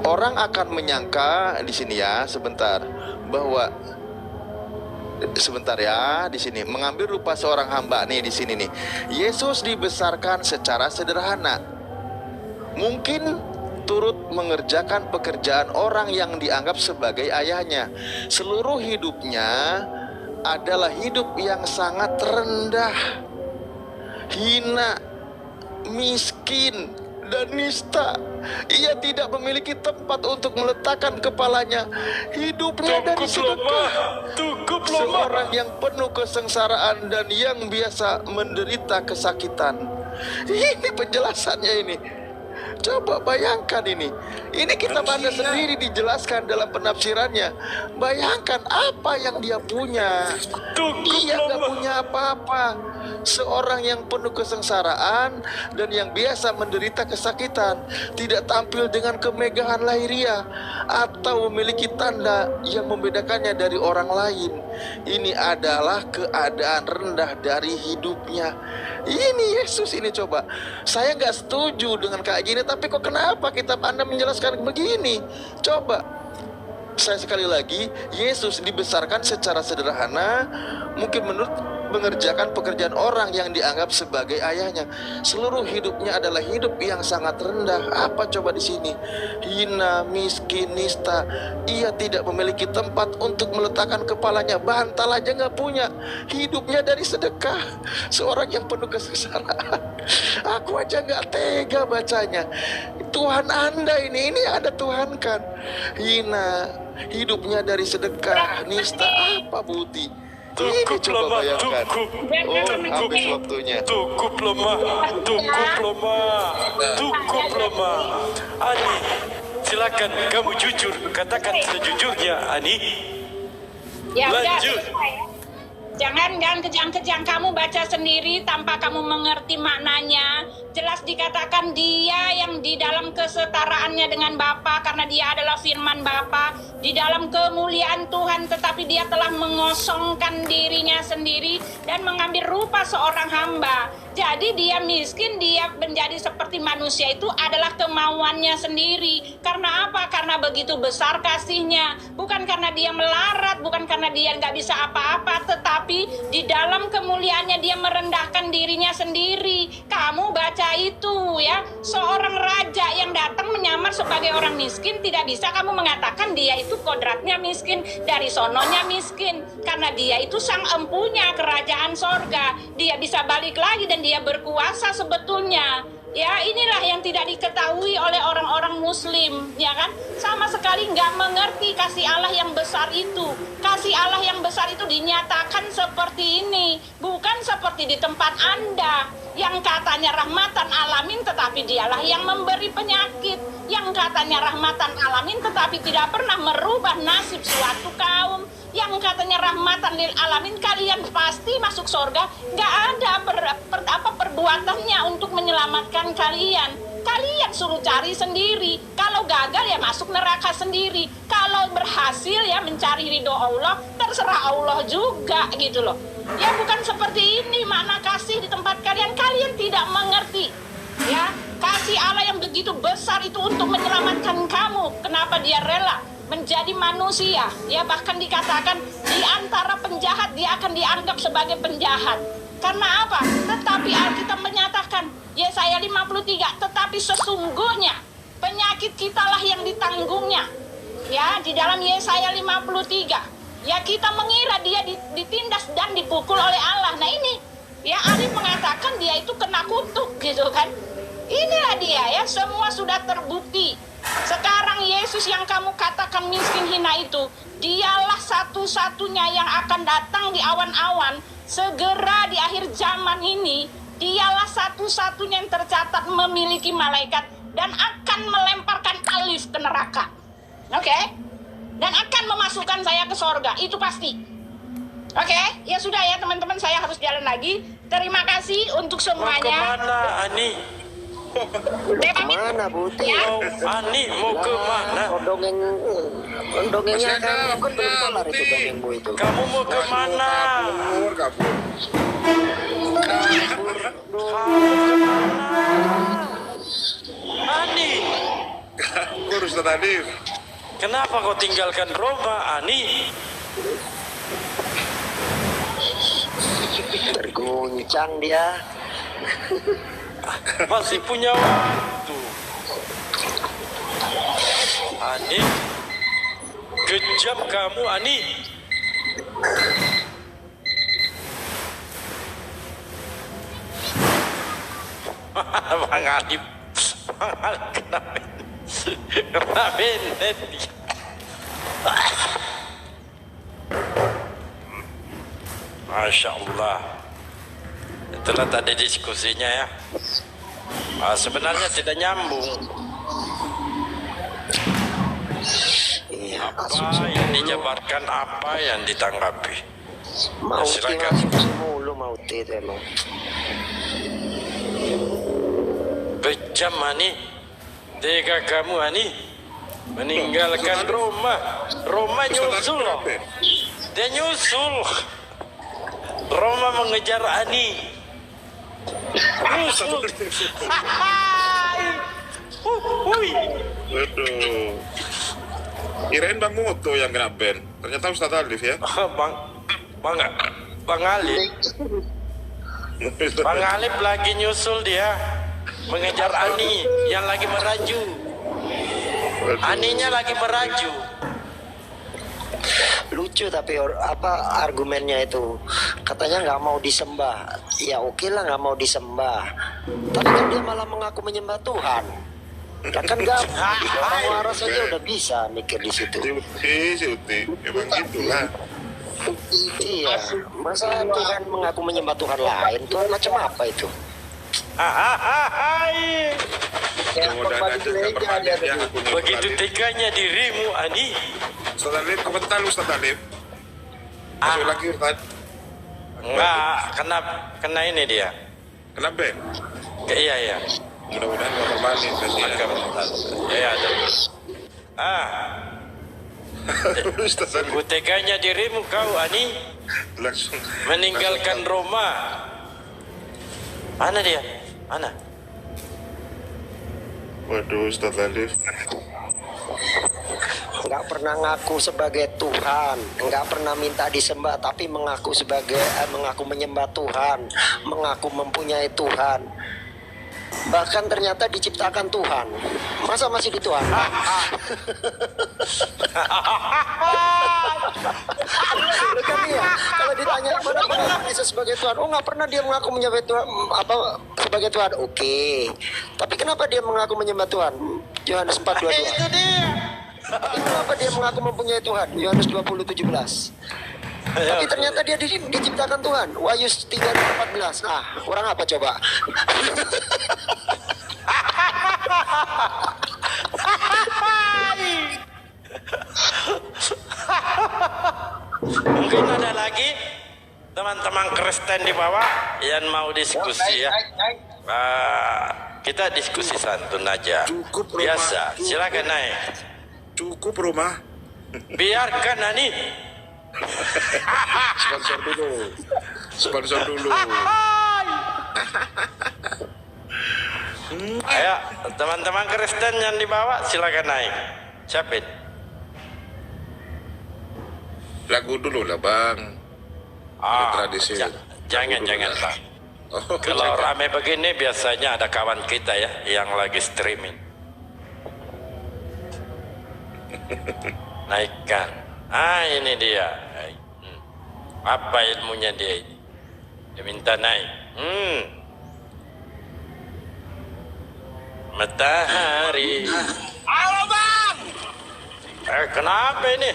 Orang akan menyangka di sini ya, sebentar, bahwa sebentar ya, di sini mengambil rupa seorang hamba nih di sini nih. Yesus dibesarkan secara sederhana. Mungkin turut mengerjakan pekerjaan orang yang dianggap sebagai ayahnya. Seluruh hidupnya adalah hidup yang sangat rendah, hina, miskin, dan nista. Ia tidak memiliki tempat untuk meletakkan kepalanya. Hidupnya dari sedekah. Seorang yang penuh kesengsaraan dan yang biasa menderita kesakitan. Ini penjelasannya ini. Coba bayangkan ini. Ini kita baca sendiri dijelaskan dalam penafsirannya. Bayangkan apa yang dia punya. Dia nggak punya apa-apa. Seorang yang penuh kesengsaraan dan yang biasa menderita kesakitan, tidak tampil dengan kemegahan lahiriah atau memiliki tanda yang membedakannya dari orang lain. Ini adalah keadaan rendah dari hidupnya. Ini Yesus ini, coba. Saya nggak setuju dengan kayak gini, tapi kok kenapa kitab Anda menjelaskan begini? Coba. Saya sekali lagi, Yesus dibesarkan secara sederhana, mungkin menurut mengerjakan pekerjaan orang yang dianggap sebagai ayahnya. Seluruh hidupnya adalah hidup yang sangat rendah. Apa coba di sini? Hina, miskin, nista. Ia tidak memiliki tempat untuk meletakkan kepalanya. Bantal aja nggak punya. Hidupnya dari sedekah. Seorang yang penuh kesengsaraan. Aku aja nggak tega bacanya. Tuhan Anda ini ada Tuhan kan. Hina, hidupnya dari sedekah. Nista apa Buti? Ini coba bayangkan. Habis waktunya. Cukup lemah. Ani, silakan kamu jujur, katakan sejujurnya, Ani. Ya udah, Lanjut. jangan kejang-kejang kamu baca sendiri tanpa kamu mengerti maknanya. Jelas dikatakan dia yang di dalam kesetaraannya dengan Bapa, karena dia adalah firman Bapa, di dalam kemuliaan Tuhan, tetapi dia telah mengosongkan dirinya sendiri dan mengambil rupa seorang hamba. Jadi dia miskin, dia menjadi seperti manusia itu adalah kemauannya sendiri. Karena apa? Karena begitu besar kasihnya. Bukan karena dia melarat, bukan karena dia nggak bisa apa-apa, tetapi di dalam kemuliaannya dia merendahkan dirinya sendiri. Kamu baca itu ya, seorang raja yang datang menyamar sebagai orang miskin, tidak bisa kamu mengatakan dia itu kodratnya miskin, dari sononya miskin. Karena dia itu sang empunya kerajaan sorga. Dia bisa balik lagi dan dia berkuasa sebetulnya. Ya, inilah yang tidak diketahui oleh orang-orang muslim, ya kan? Sama sekali nggak mengerti kasih Allah yang besar itu. Kasih Allah yang besar itu dinyatakan seperti ini, bukan seperti di tempat Anda yang katanya rahmatan alamin tetapi dialah yang memberi penyakit, yang katanya rahmatan alamin tetapi tidak pernah merubah nasib suatu kaum, yang katanya rahmatan lil alamin kalian pasti masuk surga, nggak ada perbuatannya untuk menyelamatkan kalian. Kalian suruh cari sendiri. Kalau gagal ya masuk neraka sendiri. Kalau berhasil ya mencari ridho Allah, terserah Allah juga gitu loh. Ya bukan seperti ini makna kasih di tempat kalian. Kalian tidak mengerti. Ya, kasih Allah yang begitu besar itu untuk menyelamatkan kamu. Kenapa dia rela menjadi manusia? Ya bahkan dikatakan di antara penjahat dia akan dianggap sebagai penjahat. Karena apa? Tetapi Alkitab menyatakan, Yesaya 53, tetapi sesungguhnya penyakit kitalah yang ditanggungnya. Ya, di dalam Yesaya 53. Ya, kita mengira dia ditindas dan dipukul oleh Allah. Nah ini, ya Arif mengatakan dia itu kena kutuk gitu kan. Inilah dia ya, semua sudah terbukti. Sekarang Yesus yang kamu katakan miskin hina itu, dialah satu-satunya yang akan datang di awan-awan segera di akhir zaman ini. Dialah satu-satunya yang tercatat memiliki malaikat dan akan melemparkan Alif ke neraka. Oke? Dan akan memasukkan saya ke sorga, itu pasti. Oke? Ya sudah ya teman-teman, saya harus jalan lagi. Terima kasih untuk semuanya. Mau kemana, Ani? Kemana Buti? Ya. Ani mau kemana? Dongengnya Masih ada, kan belum kelar itu Buti. dongengmu itu. Kamu mau kemana? Kabur. Ani, Kabur Ustaz Adif. kenapa kau tinggalkan Roma, Ani? Terguncang dia. Masih punya waktu. Ani, kejam kamu, Ani. Bang Alif, mahal kena benet. Masya Allah. Itulah tadi diskusinya ya. Sebenarnya tidak nyambung. Iya, Apa yang dijabarkan, apa yang ditanggapi. mau silakan. mulu mau emang. Bejam ani, tega kamu ani, meninggalkan Roma. Roma nyusul loh. Dia nyusul. Roma mengejar Ani. Nyusul. Waduh. Kirain Bang Moto yang kena ban. Ternyata Ustadz Alif ya. Bang Alif. Bang Alif lagi nyusul dia. Mengejar Ani yang lagi meraju. Aninya lagi meraju. Lucu tapi apa argumennya itu, katanya nggak mau disembah. Ya oke lah nggak mau disembah, tapi kan dia malah mengaku menyembah Tuhan. Kan nggak orang waras aja udah bisa mikir di situ. Si Uti, emang gitulah. Iya, masa Tuhan mengaku menyembah Tuhan lain? Tuhan macam apa itu? Mudah-mudahan aja nggak berpaling ya. Begitu teganya dirimu Ani. Ustadz Alif, kebetulan Ustadz Alif. Masuk lagi Ustadz. Enggak, kena ini dia. Kenapa? Iya. Mudah-mudahan nggak berpaling kasihan. Iya. Ustadz Alif Begitu teganya dirimu kau Ani. langsung Meninggalkan Roma. Mana dia? Mana? Waduh, Ustadz Alif. Nggak pernah ngaku sebagai Tuhan, nggak pernah minta disembah, tapi mengaku mengaku menyembah Tuhan, mengaku mempunyai Tuhan. Bahkan ternyata diciptakan Tuhan. Masa masih di Tuhan? Kan iya, kalau ditanya mana pengakuan Yesus sebagai Tuhan, oh nggak pernah dia mengaku menyembah Tuhan sebagai Tuhan. Oke, tapi kenapa dia mengaku menyembah Tuhan? Yohanes 4:22. Itu dia. Tapi kenapa dia mengaku mempunyai Tuhan? Yohanes 20:17. Tapi ternyata dia diciptakan Tuhan. Wahyu 3:14. Nah, kurang apa coba? Mungkin ada lagi teman-teman Kristen di bawah yang mau diskusi ya. Kita diskusi santun aja. Cukup, Roma. Biasa. Silakan naik. Cukup rumah. Biarkan Ani. Sponsor dulu. Ayo, teman-teman Kristen yang di bawah silakan naik. Siapin. Lagu dulu lah Bang. Tradisi. Jangan Bang. Oh, Kalau rame begini biasanya ada kawan kita ya yang lagi streaming. Naikkan. Ini dia. Apa ilmunya dia ini? Dia minta naik. Matahari. Halo Bang. Kenapa ini?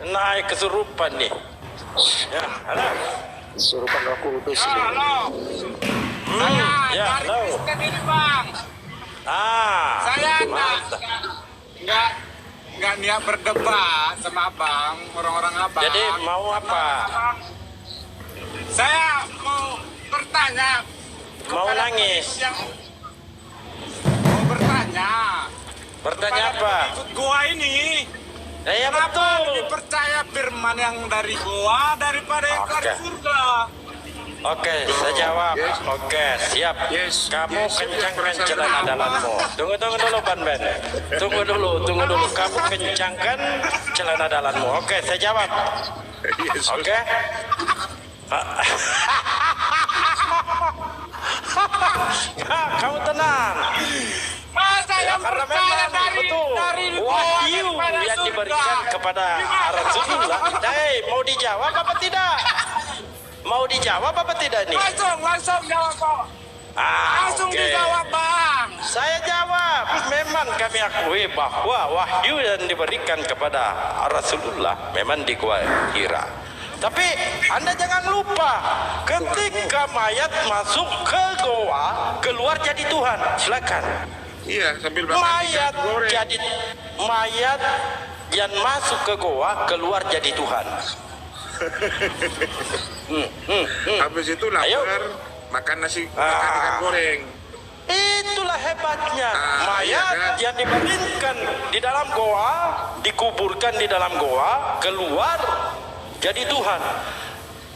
Naik kesurupan nih. Ya, halo. Surupan Roh Kudus. Halo. Ya, Dari halo. Kristen ini Bang. Saya Mantap. nggak niat berdebat sama Abang, orang-orang Abang. Jadi mau apa? Saya mau bertanya. Mau kepada nangis? Mau bertanya. Bertanya kepada apa? pengikut gua ini. Ya Kenapa betul. lebih percaya firman yang dari gua daripada yang dari Oke. surga? Oke, saya jawab. Oke, siap. Kamu kencangkan celana dalammu. Tunggu dulu, Ban. Tunggu dulu. Kamu kencangkan celana dalammu. Oke, saya jawab. Oke. Kamu tenang. Masa yang Karena percaya memang betul dari gua wahyu daripada yang surga? diberikan kepada Rasulullah. Mau dijawab apa tidak? Mau dijawab apa tidak nih? Langsung jawab Pak. Langsung oke. dijawab, Bang. Saya jawab, memang kami akui bahwa wahyu yang diberikan kepada Rasulullah memang di Gua Hira. Tapi Anda jangan lupa, ketika mayat masuk ke goa, keluar jadi Tuhan. Silakan. Iya, sambil makan Mayat ikan goreng. jadi mayat yang masuk ke goa, keluar jadi Tuhan. Habis itu Ayo. lapar, makan nasi, makan ikan goreng. Itulah hebatnya. Mayat iya kan? yang dibaringkan di dalam goa, dikuburkan di dalam goa, keluar jadi Tuhan.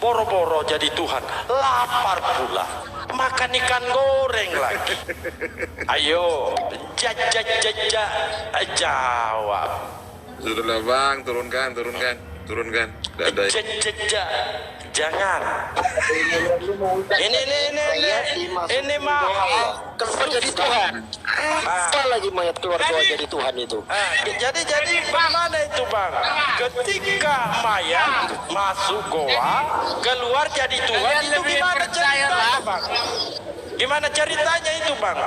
Boro-boro jadi Tuhan, lapar pula, makan ikan goreng lagi. Ayo, jawab. Sudahlah Bang, turunkan. Tidak ada. Jangan. Ini mahal. Keluar jadi Tuhan. Apa lagi mayat keluar goa jadi Tuhan itu? Jadi bagaimana itu Bang? Ketika mayat masuk goa, keluar jadi Tuhan, itu gimana ceritanya Bang? Gimana ceritanya itu Bang?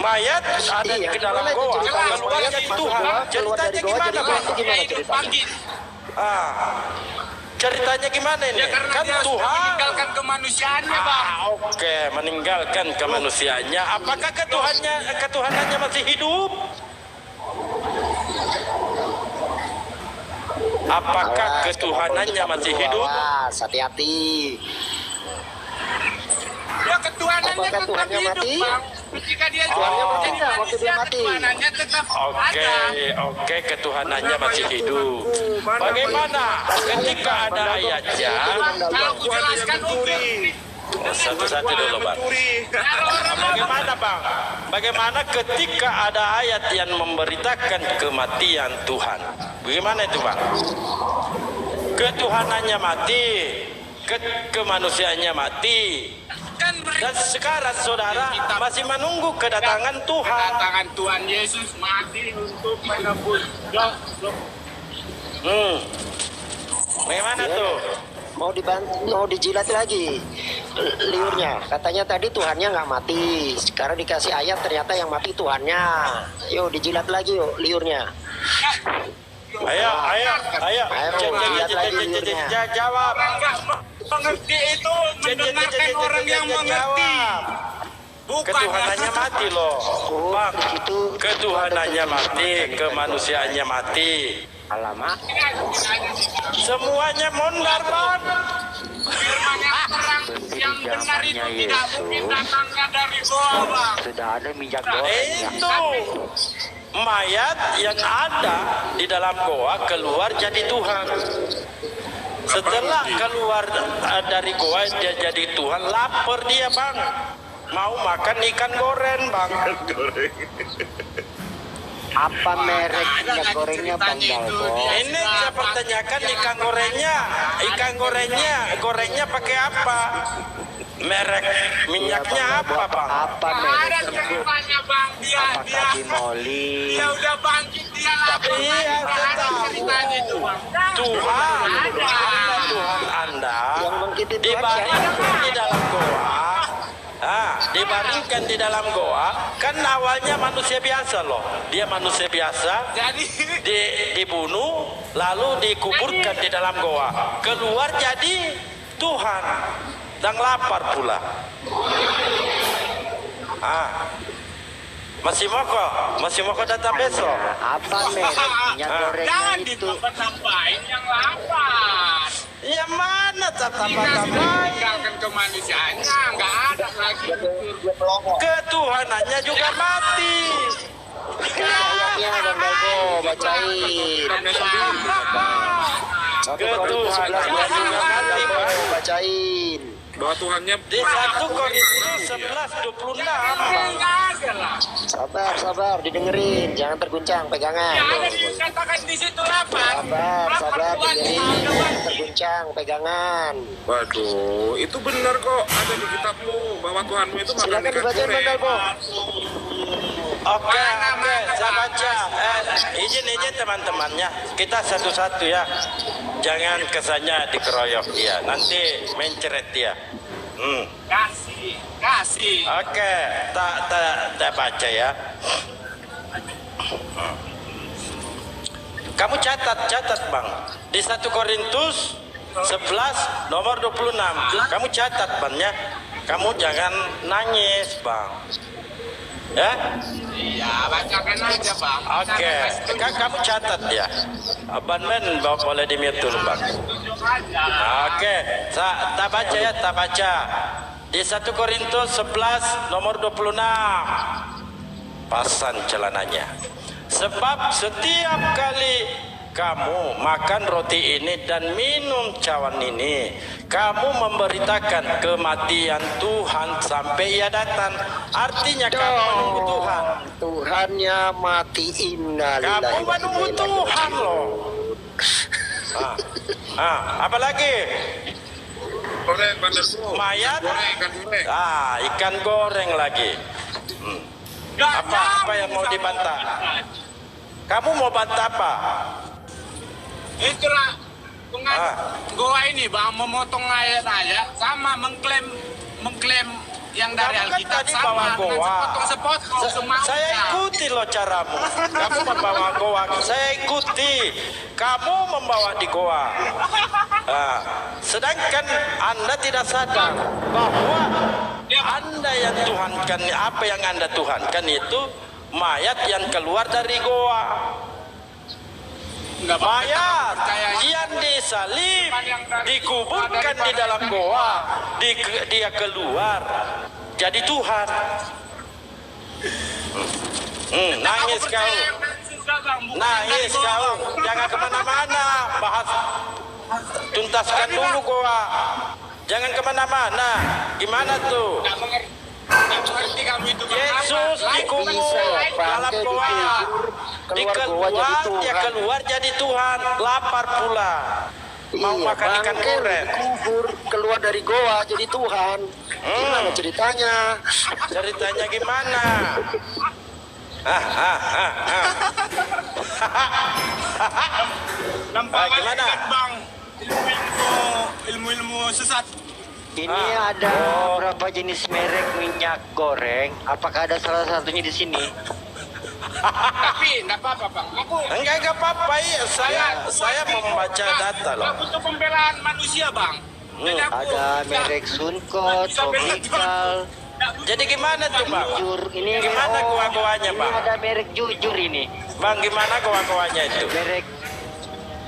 Mayat ada Iya, ke dalam gimana itu goa, ceritanya? keluar Mayat jadi masuk Tuhan. goa, keluar dari Ceritanya goa gimana jadi Bang? Tuhan, itu gimana ceritanya? Ceritanya gimana ini? Ya karena Kan dia sudah Tuhan. meninggalkan kemanusiaannya, Bang. Oke, meninggalkan kemanusiaannya. Apakah ketuhanannya masih hidup? Apakah Awas, ketuhanannya kamu masih dulu, hidup? awas, hati-hati. Ya ketuhanannya Apakah tetap Tuhannya hidup, mati? Bang. Ketika dia Tuhannya jadi mati nggak waktu dia manusia, mati? ketuhanannya tetap Oke, ada. ketuhanannya masih hidup. Bagaimana ketika ada ayatnya? Kalau aku jelaskan mungkin Satu-satu dulu Bang. Bagaimana Bang? Bagaimana ketika ada ayat yang memberitakan kematian Tuhan? Bagaimana itu Bang? Ketuhanannya mati, kemanusiaannya mati. kan Dan sekarang saudara masih menunggu kedatangan Tuhan. kedatangan Tuhan Yesus mati untuk menebus dosa. Bagaimana tuh? Mau dijilat lagi liurnya. Katanya tadi Tuhannya nggak mati. Sekarang dikasih ayat ternyata yang mati Tuhannya. Yuk dijilat lagi yuk liurnya. Ayo. lihat lagi liurnya. Jawab. Orang nggak mengerti itu mendengarkan orang yang mengerti. Bukan Ketuhanannya mati loh. Oh, Bang, begitu. ketuhanannya mati, kemanusiaannya mati. Alamak. Semuanya mondar Bang. Firman yang terang yang benar itu tidak mungkin datangnya dari goa, Bang. Sudah ada minyak Itu mayat yang ada di dalam goa keluar jadi Tuhan. Setelah keluar dari goa dia jadi Tuhan, lapar dia Bang. Mau makan ikan goreng Bang. Apa merek minyak gorengnya Bang Dalbo? Ini saya pertanyakan ikan gorengnya pakai apa? Merek minyaknya apa Bang? Apa Ada mereknya? ceritanya, Bang. Dia Apakah Bimoli? dia udah bangkit, dia lapar. Iya, saya Ada tahu. ceritanya itu, Bang. Tuhan, Ada. Tuhan Anda Yang bangkitin Tuhan dibaringkan di dalam goa. Dibaringkan di dalam goa. Kan awalnya manusia biasa loh. Dia manusia biasa. Jadi Dibunuh lalu dikuburkan di dalam goa. Keluar jadi Tuhan dan lapar pula. Masih mau kok datang besok. Apa merek minyak gorengnya jangan itu? ditambah-tambahin yang lapar. Yang mana Kita sudah tambah-tambahin? meninggalkan kemanusiaannya, nggak ada lagi. Ketuhanannya juga mati. Ayatnya Bang Dalbo bacain. Ketuhanannya juga mati Bang. Bacain. Bahwa Tuhannya Di 1 Korintus 11:26 Bang. Sabar, didengerin, jangan terguncang, pegangan. Ya, ada dikatakan di situ lapar. Sabar, Tuhan dengerin, ada, Bang. jangan terguncang, pegangan. Waduh, itu benar kok ada di kitabmu bahwa Tuhanmu itu makan Silakan ikan dibacain Bang goreng. Dalbo. Oke, saya baca. Izin teman-temannya. Kita satu-satu ya. Jangan kesannya dikeroyok dia. Nanti menceret dia. Kasih. Oke, tak baca ya. Kamu catat Bang. Di 1 Korintus 11 nomor 26. Kamu catat Bang ya. Kamu jangan nangis Bang. Ya? Iya, bacakan aja Bang. Oke, kamu catat ya. Ban Men boleh di-mute dulu Bang. Oke, tak baca ya, tak baca. Di 1 Korintus 11 nomor 26. Pasang celananya. Sebab setiap kali kamu makan roti ini dan minum cawan ini, kamu memberitakan kematian Tuhan sampai ia datang. Artinya kamu menunggu Tuhan. Tuhannya mati, innalillahi. Kamu menunggu Tuhan loh. Apalagi Goreng bandar bro. mayat, Goreng ikan goreng. ikan goreng lagi. Apa yang mau dibantah? Kamu mau bantah apa? Itulah goa ini Bang, memotong ayat-ayat sama mengklaim yang dari Kamu kan Alkitab tadi sama bawa dengan goa. sepotong semua. Saya ikuti loh caramu. Kamu membawa goa, saya ikuti. Kamu membawa di goa. Sedangkan Anda tidak sadar bahwa Anda yang Tuhankan, apa yang Anda Tuhankan itu mayat yang keluar dari goa. Mayat yang disalib, dikuburkan di dalam goa, dia keluar jadi Tuhan. Nangis kau, nangis kau, jangan kemana-mana, bahas, tuntaskan dulu goa, jangan kemana-mana. Gimana tuh? Yesus dikubur dalam goa, dikeluar, dia keluar jadi Tuhan, lapar pula, mau makan ikan goreng. Kubur keluar dari goa jadi Tuhan. Gimana ceritanya? Ceritanya gimana? Gimana? Bang, ilmu-ilmu sesat. Ini ada berapa jenis merek minyak goreng? Apakah ada salah satunya di sini? Tapi enggak apa-apa Bang. Enggak apa-apa ya. Saya membaca data loh. Untuk pembelaan manusia Bang. Jadi aku Ada merek Sunco, Tropical, Jadi gimana tuh Bang? Jujur. Ini Gimana goa-goanya ini Bang? ada merek Jujur ini. Bang gimana goa-goanya itu?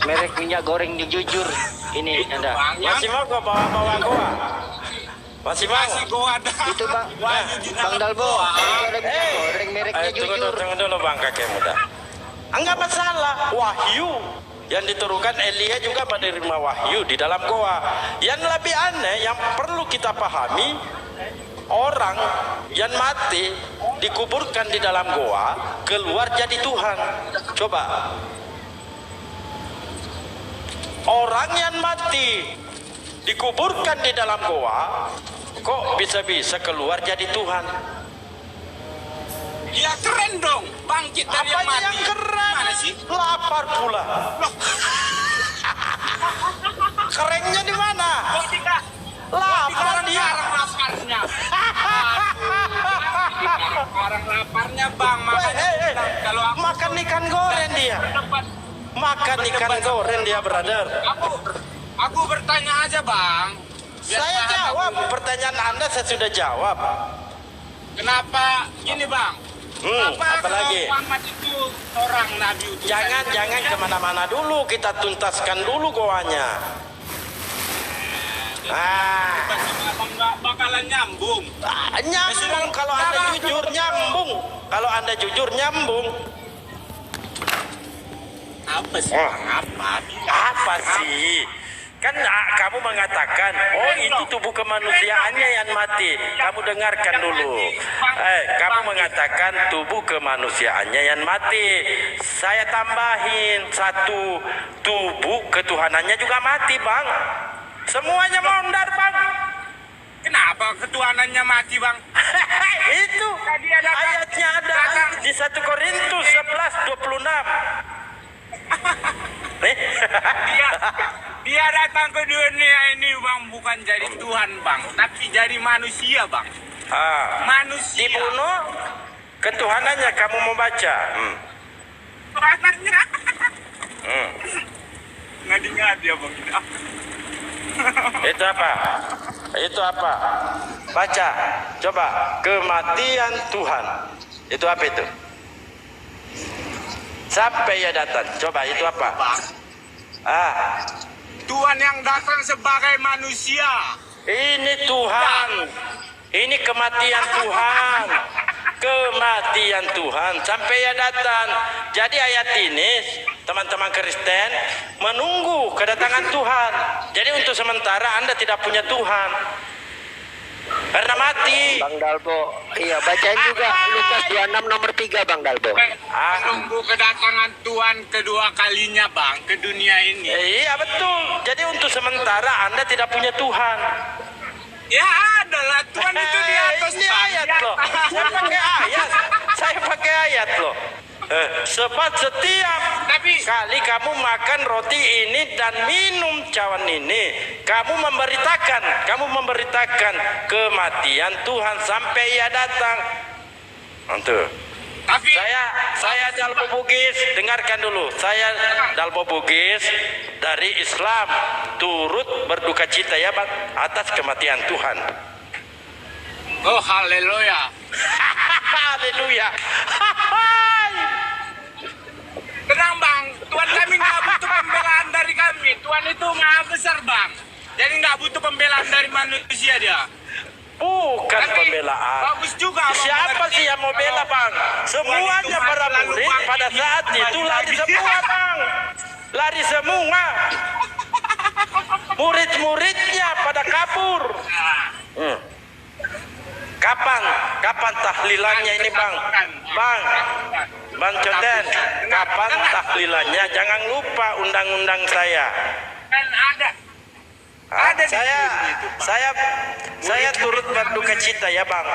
Merek minyak goreng Jujur. Ini ada. Masih mau gua bawa goa? Masih mau? masih gua ada. Itu Bang Dalbo. Itu ada minyak goreng mereknya Jujur. Tunggu dulu Bang kakek muda. Enggak masalah. Wahyu yang diturunkan Elia juga menerima wahyu di dalam goa. Yang lebih aneh yang perlu kita pahami, orang yang mati dikuburkan di dalam goa keluar jadi Tuhan. Coba. Orang yang mati dikuburkan di dalam goa kok bisa-bisa keluar jadi Tuhan? Ya keren dong, bangkit dari yang Apanya mati. yang keren? Mana sih? Lapar pula. Kerennya di mana? Lapar dia. Laparnya. Sekarang laparnya Bang, makanya kalau aku Makan ikan goreng dia. Makan ikan goreng dia, brother. aku bertanya aja Bang. Biar Saya paham jawab aku. pertanyaan Anda, saya sudah jawab. Kenapa gini Bang? Kenapa apa lagi? kalau Muhammad itu orang nabi utusan? Jangan kemana-mana dulu, kita tuntaskan dulu goanya. Nggak bakalan nyambung. Nyambung kalau Anda jujur, nyambung. Kalau Anda jujur, nyambung. Apa sih? Apa sih? Kan kamu mengatakan, oh itu tubuh kemanusiaannya yang mati. Kamu dengarkan dulu. Kamu mengatakan tubuh kemanusiaannya yang mati. Saya tambahin satu, tubuh ketuhanannya juga mati, Bang. Semuanya mondar, Bang. Kenapa ketuhanannya mati Bang? Itu ayatnya ada di 1 Korintus 11:26. Dia datang ke dunia ini bang bukan jadi Tuhan bang, tapi jadi manusia bang. Manusia. Dibunuh ketuhanannya kamu mau baca. Tuhanannya. Ngadi-ngadi ya bang. Itu apa? Itu apa? Baca. Coba kematian Tuhan. Itu apa itu? Sampai ia datang. Coba itu apa? Tuhan yang datang sebagai manusia. Ini Tuhan. Ini kematian Tuhan. Kematian Tuhan sampai ia datang. Jadi ayat ini teman-teman Kristen menunggu kedatangan Tuhan. Jadi untuk sementara Anda tidak punya Tuhan karena mati. Bang Dalbo, iya bacain juga Lukas 26 nomor 3 Bang Dalbo. Menunggu kedatangan Tuhan kedua kalinya bang ke dunia ini. Iya betul. Jadi untuk sementara Anda tidak punya Tuhan. Ya adalah Tuhan itu di atas Ini ayat loh. Saya pakai ayat. Saya pakai ayat loh. Sebab setiap kali kamu makan roti ini dan minum cawan ini, kamu memberitakan kematian Tuhan sampai ia datang. Mantul. Tapi Saya Dalbo Bugis, dengarkan dulu. Saya Dalbo Bugis dari Islam turut berduka cita ya Bang atas kematian Tuhan. oh haleluya. Haleluya. Tenang bang, Tuhan kami nggak butuh pembelaan dari kami. Tuhan itu maha besar bang. Jadi nggak butuh pembelaan dari manusia dia. Bukan Tapi pembelaan. bagus juga bang. Siapa sih yang mau bela Bang? Semuanya para murid pada saat itu lari semua Bang. Lari semua. Murid-muridnya pada kabur. Kapan tahlilannya ini Bang? Bang Coden, kapan tahlilannya? Jangan lupa undang-undang saya. Kan ada di sini itu, Bang. Saya turut berduka cita ya Bang.